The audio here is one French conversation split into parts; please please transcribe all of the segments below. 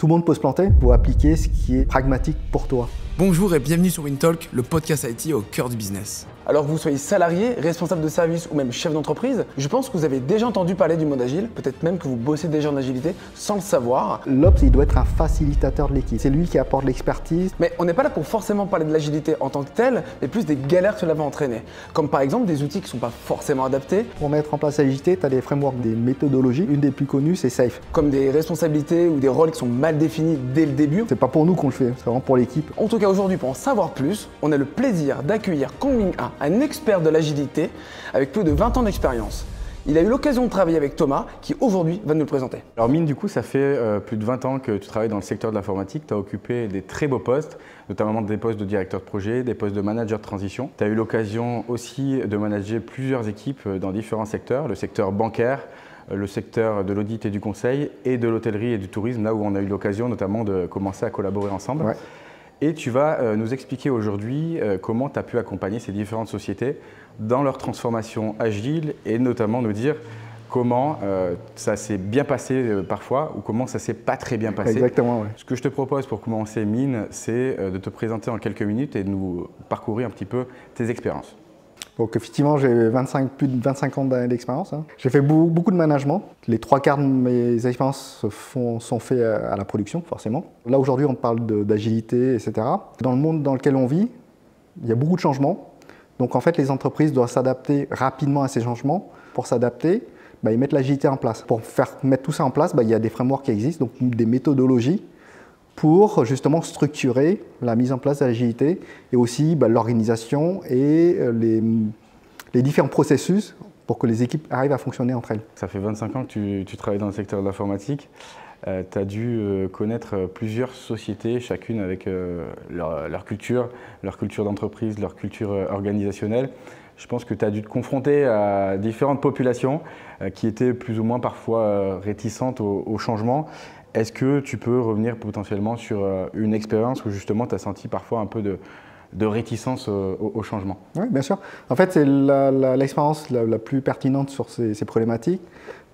Tout le monde peut se planter pour appliquer ce qui est pragmatique pour toi. Bonjour et bienvenue sur WinTalk, le podcast IT au cœur du business. Alors que vous soyez salarié, responsable de service ou même chef d'entreprise, je pense que vous avez déjà entendu parler du mode agile, peut-être même que vous bossez déjà en agilité sans le savoir. L'Ops, il doit être un facilitateur de l'équipe. C'est lui qui apporte l'expertise. Mais on n'est pas là pour forcément parler de l'agilité en tant que telle, mais plus des galères que cela va entraîner. Comme par exemple des outils qui ne sont pas forcément adaptés. Pour mettre en place l'agilité, tu as des frameworks, des méthodologies. Une des plus connues, c'est SAFe. Comme des responsabilités ou des rôles qui sont mal définis dès le début. C'est pas pour nous qu'on le fait, c'est vraiment pour l'équipe. En tout cas, aujourd'hui, pour en savoir plus, on a le plaisir d'accueillir Kongming Ha, un expert de l'agilité avec plus de 20 ans d'expérience. Il a eu l'occasion de travailler avec Thomas, qui aujourd'hui va nous le présenter. Alors Mine, du coup, ça fait plus de 20 ans que tu travailles dans le secteur de l'informatique. Tu as occupé des très beaux postes, notamment des postes de directeur de projet, des postes de manager de transition. Tu as eu l'occasion aussi de manager plusieurs équipes dans différents secteurs, le secteur bancaire, le secteur de l'audit et du conseil, et de l'hôtellerie et du tourisme, là où on a eu l'occasion notamment de commencer à collaborer ensemble. Ouais. Et tu vas nous expliquer aujourd'hui comment tu as pu accompagner ces différentes sociétés dans leur transformation agile et notamment nous dire comment ça s'est bien passé parfois ou comment ça s'est pas très bien passé. Exactement, ouais. Ce que je te propose pour commencer, Mine, c'est de te présenter en quelques minutes et de nous parcourir un petit peu tes expériences. Donc effectivement, j'ai plus de 25 ans d'expérience. J'ai fait beaucoup de management. Les 3/4 de mes expériences sont faits à la production, forcément. Là, aujourd'hui, on parle d'agilité, etc. Dans le monde dans lequel on vit, il y a beaucoup de changements. Donc en fait, les entreprises doivent s'adapter rapidement à ces changements. Pour s'adapter, ils mettent l'agilité en place. Pour mettre tout ça en place, il y a des frameworks qui existent, donc des méthodologies pour justement structurer la mise en place de l'agilité et aussi l'organisation et les différents processus pour que les équipes arrivent à fonctionner entre elles. Ça fait 25 ans que tu travailles dans le secteur de l'informatique. Tu as dû connaître plusieurs sociétés, chacune avec leur culture d'entreprise, leur culture organisationnelle. Je pense que tu as dû te confronter à différentes populations qui étaient plus ou moins parfois réticentes au changement. Est-ce que tu peux revenir potentiellement sur une expérience où justement tu as senti parfois un peu de réticence au changement? Oui, bien sûr. En fait, c'est l'expérience la plus pertinente sur ces problématiques.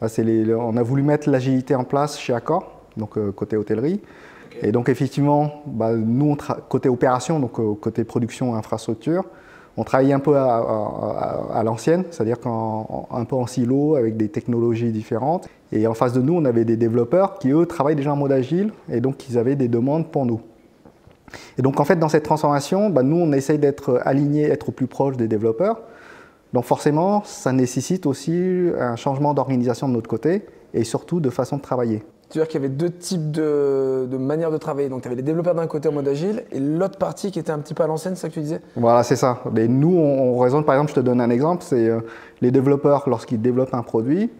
On a voulu mettre l'agilité en place chez Accor, donc côté hôtellerie. Okay. Et donc effectivement, nous, côté opération, donc côté production et infrastructure, on travaillait un peu à l'ancienne, c'est-à-dire un peu en silo avec des technologies différentes. Et en face de nous, on avait des développeurs qui, eux, travaillent déjà en mode agile et donc ils avaient des demandes pour nous. Et donc en fait, dans cette transformation, nous, on essaye d'être alignés, être au plus proche des développeurs. Donc forcément, ça nécessite aussi un changement d'organisation de notre côté et surtout de façon de travailler. C'est-à-dire qu'il y avait deux types de manières de travailler. Donc tu avais les développeurs d'un côté en mode agile et l'autre partie qui était un petit peu à l'ancienne, c'est ça que tu disais? Voilà, c'est ça. Et nous, on raisonne, par exemple, je te donne un exemple, c'est les développeurs, lorsqu'ils développent un produit,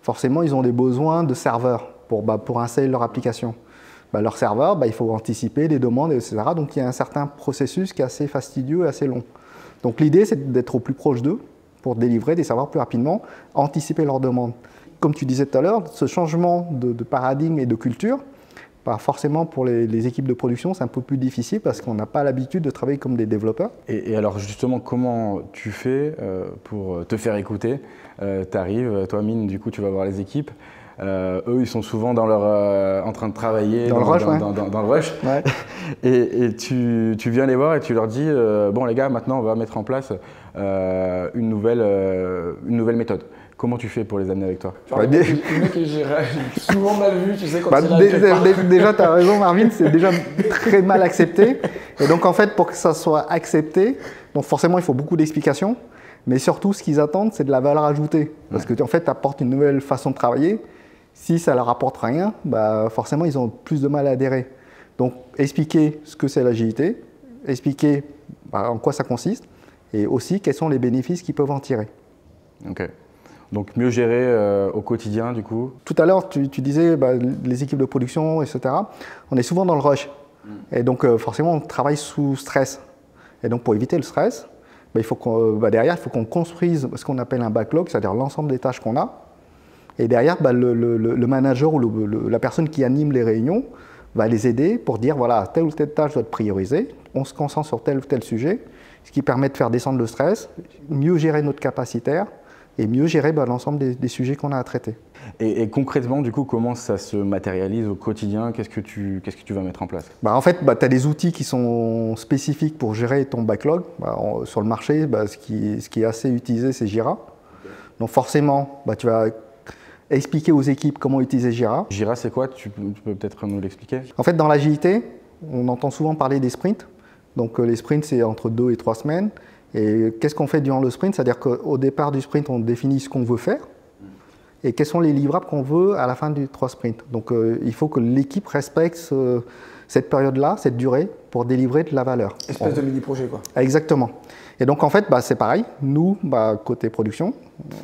forcément, ils ont des besoins de serveurs pour installer leur application. Leur serveur, il faut anticiper les demandes, etc. Donc il y a un certain processus qui est assez fastidieux et assez long. Donc l'idée, c'est d'être au plus proche d'eux pour délivrer des serveurs plus rapidement, anticiper leurs demandes. Comme tu disais tout à l'heure, ce changement de paradigme et de culture, forcément pour les équipes de production, c'est un peu plus difficile parce qu'on n'a pas l'habitude de travailler comme des développeurs. Et alors justement, comment tu fais pour te faire écouter? Tu arrives, toi Mine, du coup tu vas voir les équipes. Eux, ils sont souvent en train de travailler dans le rush. Dans le rush. Ouais. Et tu viens les voir et tu leur dis bon les gars, maintenant on va mettre en place une nouvelle méthode. Comment tu fais pour les amener avec toi? Le mec, j'ai souvent mal vu, tu sais, quand déjà, tu as raison, Marvin, c'est déjà très mal accepté. Et donc, en fait, pour que ça soit accepté, donc forcément, il faut beaucoup d'explications. Mais surtout, ce qu'ils attendent, c'est de la valeur ajoutée. Parce que, en fait, tu apportes une nouvelle façon de travailler. Si ça leur apporte rien, forcément, ils ont plus de mal à adhérer. Donc, expliquer ce que c'est l'agilité, expliquer en quoi ça consiste, et aussi quels sont les bénéfices qu'ils peuvent en tirer. Ok. Donc mieux gérer au quotidien du coup. Tout à l'heure, tu disais les équipes de production, etc. On est souvent dans le rush. Et donc forcément, on travaille sous stress. Et donc pour éviter le stress, il faut derrière, il faut qu'on construise ce qu'on appelle un backlog, c'est-à-dire l'ensemble des tâches qu'on a. Et derrière, le manager ou la personne qui anime les réunions va les aider pour dire voilà, telle ou telle tâche doit être priorisée. On se concentre sur tel ou tel sujet, ce qui permet de faire descendre le stress, mieux gérer notre capacitaire et mieux gérer l'ensemble des sujets qu'on a à traiter. Et concrètement, du coup, comment ça se matérialise au quotidien? Qu'est-ce que tu vas mettre en place? En fait, tu as des outils qui sont spécifiques pour gérer ton backlog. Sur le marché, ce qui est assez utilisé, c'est Jira. Donc forcément, tu vas expliquer aux équipes comment utiliser Jira. Jira, c'est quoi? Tu peux peut-être nous l'expliquer? En fait, dans l'agilité, on entend souvent parler des sprints. Donc les sprints, c'est entre 2 et 3 semaines. Et qu'est-ce qu'on fait durant le sprint? C'est-à-dire qu'au départ du sprint, on définit ce qu'on veut faire et quels sont les livrables qu'on veut à la fin du 3 sprints. Donc il faut que l'équipe respecte cette période-là, cette durée, pour délivrer de la valeur. Espèce de mini-projet, quoi. Exactement. Et donc en fait, c'est pareil. Nous, côté production,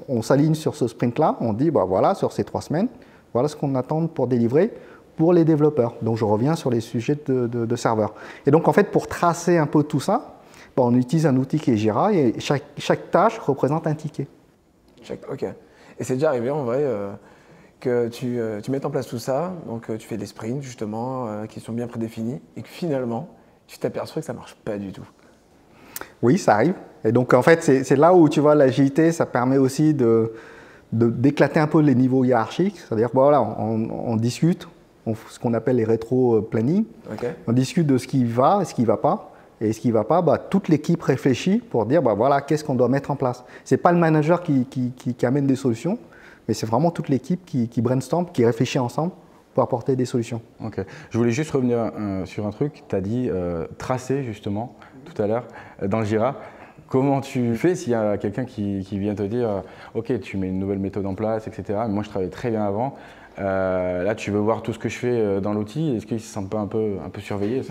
on s'aligne sur ce sprint-là. On dit, voilà, sur ces 3 semaines, voilà ce qu'on attend pour délivrer pour les développeurs. Donc je reviens sur les sujets de serveurs. Et donc en fait, pour tracer un peu tout ça, on utilise un outil qui est Jira et chaque tâche représente un ticket. Ok. Et c'est déjà arrivé en vrai que tu mettes en place tout ça, donc tu fais des sprints justement qui sont bien prédéfinis et que finalement tu t'aperçois que ça ne marche pas du tout. Oui, ça arrive. Et donc en fait, c'est là où tu vois l'agilité, ça permet aussi d'éclater un peu les niveaux hiérarchiques. C'est-à-dire voilà, on discute, ce qu'on appelle les rétro-planning. Okay. On discute de ce qui va et ce qui ne va pas. Et ce qui ne va pas, toute l'équipe réfléchit pour dire voilà, qu'est-ce qu'on doit mettre en place. Ce n'est pas le manager qui amène des solutions, mais c'est vraiment toute l'équipe qui brainstorm, qui réfléchit ensemble pour apporter des solutions. Ok. Je voulais juste revenir sur un truc. Tu as dit tracer justement tout à l'heure dans le Jira. Comment tu fais s'il y a quelqu'un qui vient te dire ok, tu mets une nouvelle méthode en place, etc. Moi, je travaillais très bien avant. Là, tu veux voir tout ce que je fais dans l'outil. Est-ce qu'ils ne se sentent pas un peu surveillés?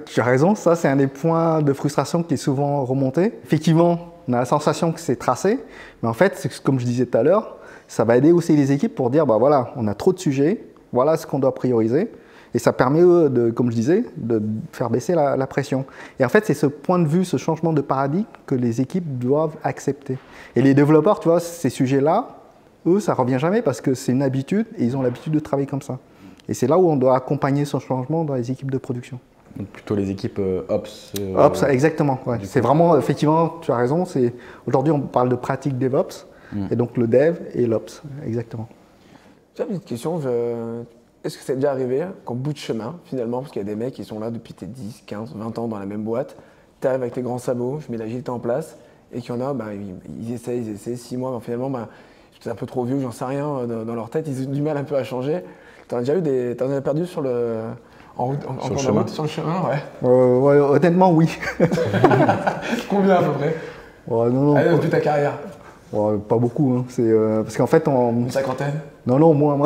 Tu as raison, ça c'est un des points de frustration qui est souvent remonté. Effectivement, on a la sensation que c'est tracé, mais en fait, comme je disais tout à l'heure, ça va aider aussi les équipes pour dire voilà, on a trop de sujets, voilà ce qu'on doit prioriser. Et ça permet, comme je disais, de faire baisser la pression. Et en fait, c'est ce point de vue, ce changement de paradigme que les équipes doivent accepter. Et les développeurs, tu vois, ces sujets-là, eux, ça ne revient jamais parce que c'est une habitude et ils ont l'habitude de travailler comme ça. Et c'est là où on doit accompagner ce changement dans les équipes de production. Donc plutôt les équipes Ops. Ops, exactement. Ouais. C'est vraiment, effectivement, tu as raison. Aujourd'hui, on parle de pratique DevOps et donc le Dev et l'Ops, exactement. J'ai une petite question. Est-ce que c'est déjà arrivé qu'en bout de chemin, finalement, parce qu'il y a des mecs qui sont là depuis 10, 15, 20 ans dans la même boîte, tu arrives avec tes grands sabots, je mets l'agilité en place, et qu'il y en a, ils essaient 6 mois, mais finalement, c'est un peu trop vieux, j'en sais rien, dans leur tête, ils ont du mal un peu à changer. T'en as perdu sur le chemin, ouais. Honnêtement, oui. Combien à peu près? Non, allez, depuis ta carrière. Pas beaucoup, hein. Parce qu'en fait, Une cinquantaine? Non, moins.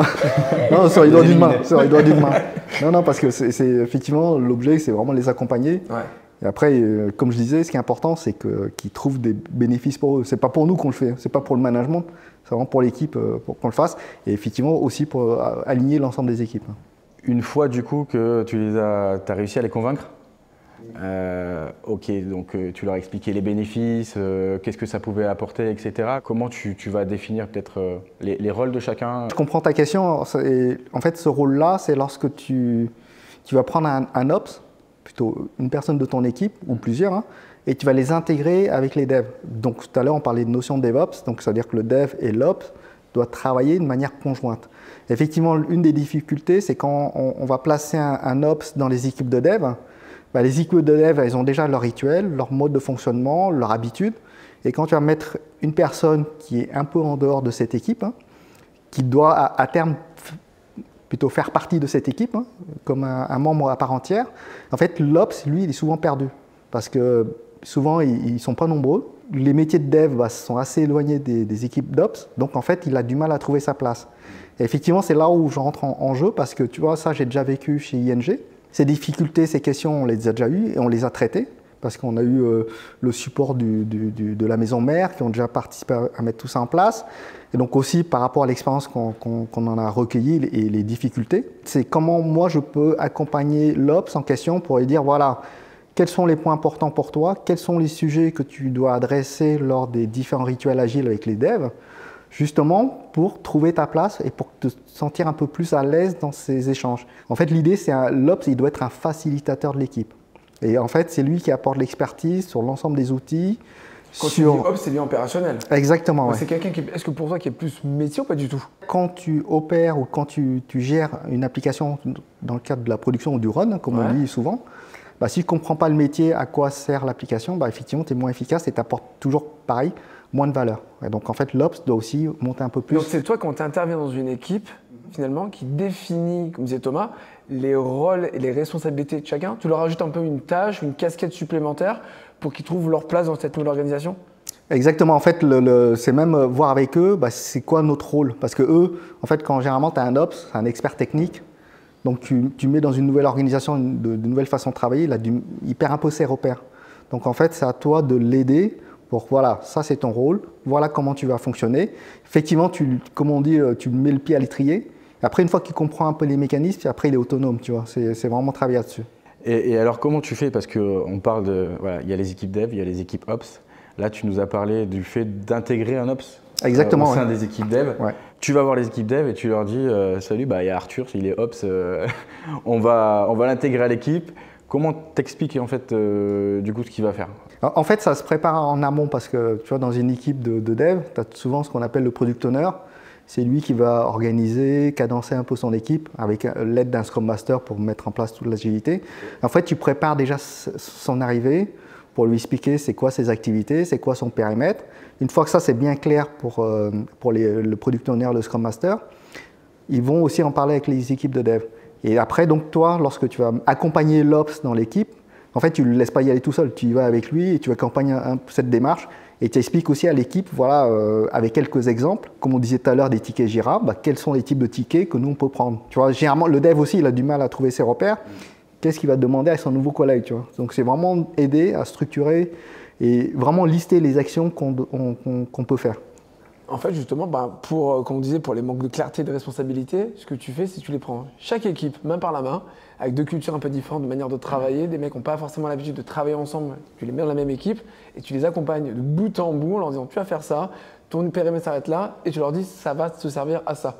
Non, sur les doigts d'une main. Non, parce que effectivement, l'objet, c'est vraiment les accompagner. Ouais. Et après, comme je disais, ce qui est important, c'est qu'ils trouvent des bénéfices pour eux. C'est pas pour nous qu'on le fait, c'est pas pour le management, c'est vraiment pour l'équipe pour qu'on le fasse. Et effectivement aussi pour aligner l'ensemble des équipes. Une fois du coup que tu as réussi à les convaincre, ok, donc tu leur as expliqué les bénéfices, qu'est-ce que ça pouvait apporter, etc. Comment tu vas définir peut-être les rôles de chacun? Je comprends ta question. En fait, ce rôle-là, c'est lorsque tu vas prendre un Ops, plutôt une personne de ton équipe, ou plusieurs, hein, et tu vas les intégrer avec les devs. Donc tout à l'heure, on parlait de notion de DevOps, donc ça veut dire que le dev et l'Ops doivent travailler de manière conjointe. Effectivement, une des difficultés, c'est quand on va placer un Ops dans les équipes de dev, les équipes de dev, elles ont déjà leur rituel, leur mode de fonctionnement, leur habitude, et quand tu vas mettre une personne qui est un peu en dehors de cette équipe, qui doit à terme plutôt faire partie de cette équipe, comme un membre à part entière, en fait, l'Ops, lui, il est souvent perdu. Parce que souvent, ils ne sont pas nombreux. Les métiers de dev sont assez éloignés des équipes d'Ops. Donc, en fait, il a du mal à trouver sa place. Et effectivement, c'est là où je rentre en jeu parce que, tu vois, ça, j'ai déjà vécu chez ING. Ces difficultés, ces questions, on les a déjà eues et on les a traitées. Parce qu'on a eu le support de la maison mère qui ont déjà participé à mettre tout ça en place. Et donc aussi par rapport à l'expérience qu'on en a recueillie et les difficultés, c'est comment moi je peux accompagner l'Ops en question pour lui dire voilà, quels sont les points importants pour toi, quels sont les sujets que tu dois adresser lors des différents rituels agiles avec les devs, justement pour trouver ta place et pour te sentir un peu plus à l'aise dans ces échanges. En fait, l'idée, c'est l'Ops, il doit être un facilitateur de l'équipe. Et en fait, c'est lui qui apporte l'expertise sur l'ensemble des outils, Quand tu dis ops, c'est bien opérationnel. Exactement, ouais. C'est quelqu'un qui est-ce que pour toi qui est plus métier ou pas du tout? Quand tu opères ou quand tu gères une application dans le cadre de la production ou du run, comme on dit souvent, bah, si tu ne comprends pas le métier, à quoi sert l'application, bah, effectivement, tu es moins efficace et tu apportes toujours, pareil, moins de valeur. Et donc, en fait, l'Ops doit aussi monter un peu plus. Donc, c'est toi, quand tu interviens dans une équipe, finalement, qui définit, comme disait Thomas, les rôles et les responsabilités de chacun. Tu leur ajoutes un peu une tâche, une casquette supplémentaire pour qu'ils trouvent leur place dans cette nouvelle organisation? Exactement. En fait, c'est même voir avec eux, bah, c'est quoi notre rôle. Parce que eux, en fait, quand généralement, tu as un Ops, un expert technique, donc tu mets dans une nouvelle organisation, de nouvelles façons de travailler, il perd un peu ses repères. Donc en fait, c'est à toi de l'aider pour, voilà, ça c'est ton rôle, voilà comment tu vas fonctionner. Effectivement, comme on dit, tu mets le pied à l'étrier. Après, une fois qu'il comprend un peu les mécanismes, après il est autonome, tu vois. C'est vraiment travailler là-dessus. Et alors comment tu fais? Parce qu'on parle de, voilà, il y a les équipes dev, il y a les équipes ops. Là, tu nous as parlé du fait d'intégrer un ops. Exactement, au sein des équipes dev. Ouais. Tu vas voir les équipes dev et tu leur dis salut, bah, il y a Arthur, il est ops, on va l'intégrer à l'équipe. Comment t'expliques en fait du coup ce qu'il va faire? En fait, ça se prépare en amont parce que tu vois, dans une équipe de dev, tu as souvent ce qu'on appelle le product owner. C'est lui qui va organiser, cadencer un peu son équipe avec l'aide d'un Scrum Master pour mettre en place toute l'agilité. En fait, tu prépares déjà son arrivée pour lui expliquer c'est quoi ses activités, c'est quoi son périmètre. Une fois que ça c'est bien clair pour le product owner, le Scrum Master, ils vont aussi en parler avec les équipes de dev. Et après, donc toi, lorsque tu vas accompagner l'Ops dans l'équipe, en fait, tu ne le laisses pas y aller tout seul. Tu y vas avec lui et tu accompagnes cette démarche. Et tu expliques aussi à l'équipe, voilà, avec quelques exemples, comme on disait tout à l'heure des tickets Jira, bah, quels sont les types de tickets que nous on peut prendre. Tu vois, généralement, le dev aussi, il a du mal à trouver ses repères. Qu'est-ce qu'il va demander à son nouveau collègue, tu vois. Donc c'est vraiment aider à structurer et vraiment lister les actions qu'on peut faire. En fait, justement, bah, comme on disait, pour les manques de clarté et de responsabilité, ce que tu fais, c'est que tu les prends chaque équipe, main par la main, avec deux cultures un peu différentes, de manière de travailler. Des mecs qui n'ont pas forcément l'habitude de travailler ensemble, tu les mets dans la même équipe et tu les accompagnes de bout en bout en leur disant tu vas faire ça, ton périmètre s'arrête là et tu leur dis ça va te servir à ça.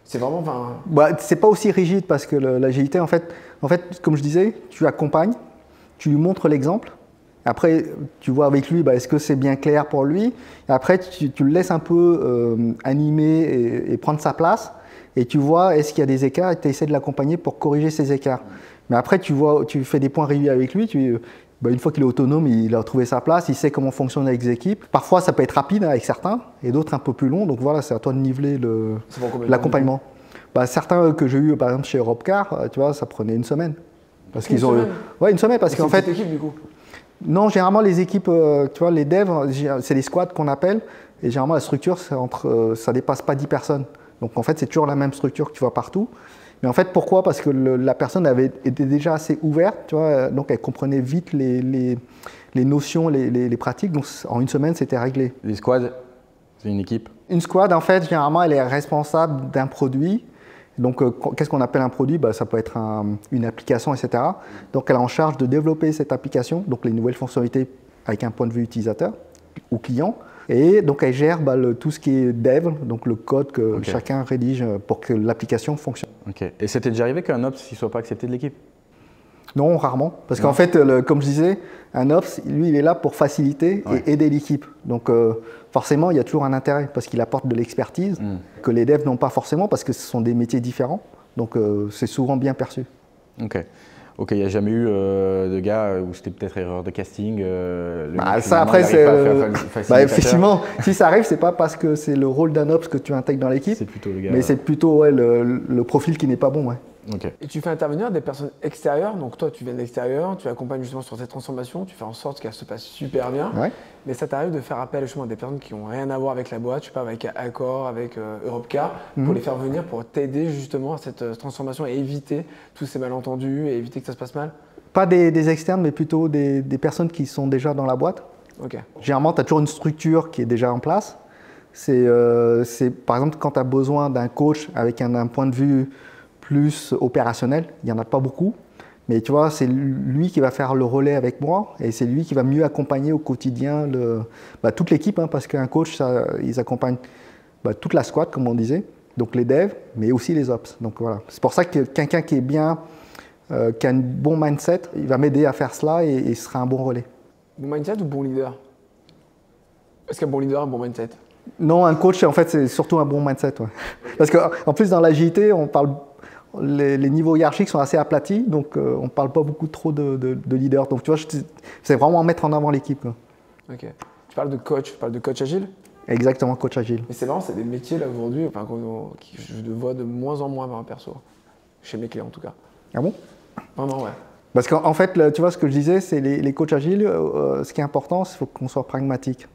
C'est vraiment. Bah, c'est pas aussi rigide parce que l'agilité, en fait, comme je disais, tu accompagnes, tu lui montres l'exemple. Après, tu vois avec lui, bah, est-ce que c'est bien clair pour lui? Et après, tu le laisses un peu animer et prendre sa place. Et tu vois, est-ce qu'il y a des écarts et tu essaies de l'accompagner pour corriger ces écarts. Mais après, tu fais des points réguliers avec lui. Une fois qu'il est autonome, il a trouvé sa place, il sait comment fonctionner avec les équipes. Parfois, ça peut être rapide avec certains et d'autres un peu plus long. Donc voilà, c'est à toi de niveler l'accompagnement. Bah, certains que j'ai eu, par exemple, chez Europcar, tu vois, ça prenait une semaine. Parce qu'ils ont. Ouais, une semaine parce qu'en fait. Équipe, du coup. Non, généralement les équipes, tu vois, les devs, c'est les squads qu'on appelle, et généralement la structure, ça dépasse pas 10 personnes. Donc en fait, c'est toujours la même structure que tu vois partout. Mais en fait, pourquoi? Parce que la personne était déjà assez ouverte, tu vois, donc elle comprenait vite les notions, les pratiques. Donc en une semaine, c'était réglé. Les squads, c'est une équipe? Une squad, en fait, généralement, elle est responsable d'un produit. Donc, qu'est-ce qu'on appelle un produit? Bah, ça peut être une application, etc. Donc, elle est en charge de développer cette application, donc les nouvelles fonctionnalités avec un point de vue utilisateur ou client. Et donc, elle gère tout ce qui est dev, donc le code que chacun rédige pour que l'application fonctionne. Okay. Et c'était déjà arrivé qu'un Ops ne soit pas accepté de l'équipe? Non, rarement. Parce qu'en fait, comme je disais, un Ops, lui, il est là pour faciliter et aider l'équipe. Donc, forcément, il y a toujours un intérêt parce qu'il apporte de l'expertise que les devs n'ont pas forcément parce que ce sont des métiers différents. Donc, c'est souvent bien perçu. Ok, il n'y a jamais eu de gars où c'était peut-être erreur de casting. Ça, après, c'est. Effectivement, si ça arrive, c'est pas parce que c'est le rôle d'un Ops que tu intègres dans l'équipe. C'est plutôt le gars. Mais c'est plutôt le profil qui n'est pas bon. Ouais. Okay. Et tu fais intervenir des personnes extérieures, donc toi tu viens de l'extérieur, tu accompagnes justement sur cette transformation, tu fais en sorte qu'elle se passe super bien, mais ça t'arrive de faire appel justement à des personnes qui n'ont rien à voir avec la boîte, je sais pas, avec Accor, avec Europcar, pour les faire venir, pour t'aider justement à cette transformation et éviter tous ces malentendus et éviter que ça se passe mal? Pas des externes, mais plutôt des personnes qui sont déjà dans la boîte. Généralement, tu as toujours une structure qui est déjà en place. C'est par exemple quand tu as besoin d'un coach avec un point de vue plus opérationnel, il n'y en a pas beaucoup, mais tu vois, c'est lui qui va faire le relais avec moi et c'est lui qui va mieux accompagner au quotidien toute l'équipe, parce qu'un coach, ils accompagnent toute la squad, comme on disait, donc les devs, mais aussi les ops. Donc voilà, c'est pour ça que quelqu'un qui est bien, qui a un bon mindset, il va m'aider à faire cela et il sera un bon relais. Bon mindset ou bon leader? Est-ce qu'un bon leader a un bon mindset? Non, un coach, en fait, c'est surtout un bon mindset. Ouais. Parce qu'en plus, dans l'agilité, on parle, les niveaux hiérarchiques sont assez aplatis, donc on ne parle pas beaucoup trop de leader. Donc, tu vois, c'est vraiment mettre en avant l'équipe. Quoi. Ok. Tu parles de coach agile? Exactement, coach agile. Mais c'est marrant, c'est des métiers là aujourd'hui, enfin, que je vois de moins en moins perso, chez mes clients en tout cas. Ah bon? Vraiment, ouais. Parce qu'en fait, tu vois, ce que je disais, c'est les coachs agiles, ce qui est important, c'est qu'il faut qu'on soit pragmatique.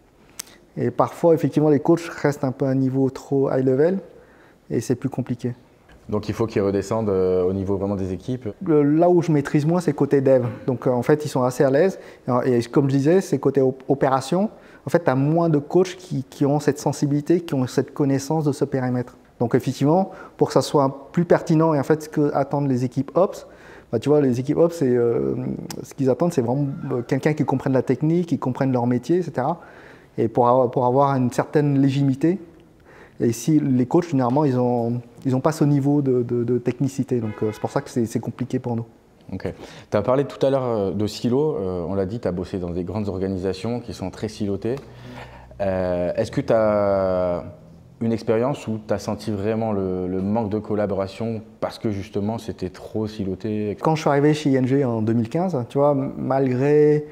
Et parfois, effectivement, les coachs restent un peu à un niveau trop high level et c'est plus compliqué. Donc il faut qu'ils redescendent au niveau vraiment des équipes. Là où je maîtrise moins, c'est côté dev. Donc en fait, ils sont assez à l'aise. Et comme je disais, c'est côté opération. En fait, tu as moins de coachs qui ont cette sensibilité, qui ont cette connaissance de ce périmètre. Donc effectivement, pour que ça soit plus pertinent et en fait ce qu'attendent les équipes Ops, bah, tu vois, les équipes Ops, ce qu'ils attendent, c'est vraiment quelqu'un qui comprenne la technique, qui comprenne leur métier, etc. Et pour avoir une certaine légitimité. Et ici, les coachs, généralement, ils ont pas ce niveau de technicité. Donc, c'est pour ça que c'est compliqué pour nous. Ok. Tu as parlé tout à l'heure de silos. On l'a dit, tu as bossé dans des grandes organisations qui sont très silotées. Est-ce que tu as une expérience où tu as senti vraiment le manque de collaboration parce que justement, c'était trop siloté? Quand je suis arrivé chez ING en 2015, tu vois, malgré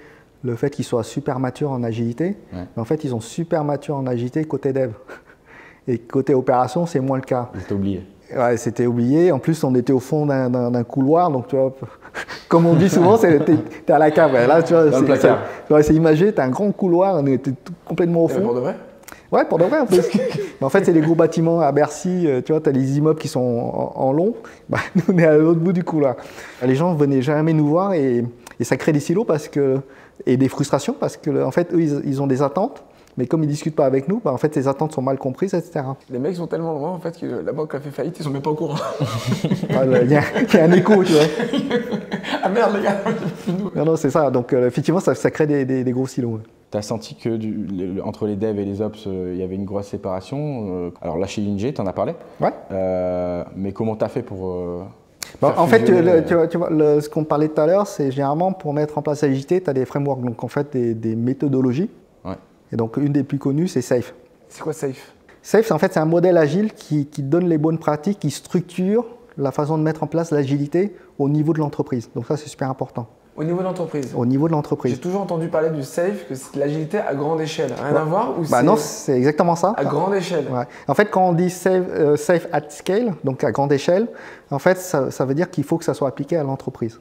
le fait qu'ils soient super matures en agilité, Ouais. mais en fait, ils sont super matures en agilité côté dev. Et côté opération, c'est moins le cas. C'était oublié. Ouais, c'était oublié. En plus, on était au fond d'un couloir, donc tu vois, comme on dit souvent, t'es à la cave. Là, tu vois, Dans le placard. c'est imagé, t'as un grand couloir, on était complètement au Et fond. pour de vrai? Ouais, pour de vrai en plus. Mais en fait, c'est les gros bâtiments à Bercy, tu vois, tu as les immeubles qui sont en long. Bah, nous, on est à l'autre bout du couloir. Les gens ne venaient jamais nous voir et ça crée des silos et des frustrations parce que, en fait, eux, ils ont des attentes. Mais comme ils ne discutent pas avec nous, bah, en fait, ces attentes sont mal comprises, etc. Les mecs sont tellement loin en fait que la banque a fait faillite, ils sont même pas au courant. Il y a un écho, tu vois. Ah merde les gars. Non, c'est ça. Donc, effectivement, ça crée des gros silos. Tu as senti que entre les devs et les ops, il y avait une grosse séparation. Alors là, chez ING, tu en as parlé. Ouais. Mais comment tu as fait pour… Bon, en fait, fusionner, tu vois, ce qu'on parlait tout à l'heure, c'est généralement pour mettre en place l'agilité, tu as des frameworks, donc en fait des méthodologies. Ouais. Et donc, une des plus connues, c'est SAFe. C'est quoi Safe? SAFe, en fait, c'est un modèle agile qui donne les bonnes pratiques, qui structure la façon de mettre en place l'agilité au niveau de l'entreprise. Donc ça, c'est super important. Au niveau de l'entreprise. Au niveau de J'ai l'entreprise. toujours entendu parler du safe, que c'est de l'agilité à grande échelle. Rien à voir ou Bah non, c'est exactement ça. à grande échelle? Ouais. En fait, quand on dit safe at scale, donc à grande échelle, en fait, ça veut dire qu'il faut que ça soit appliqué à l'entreprise.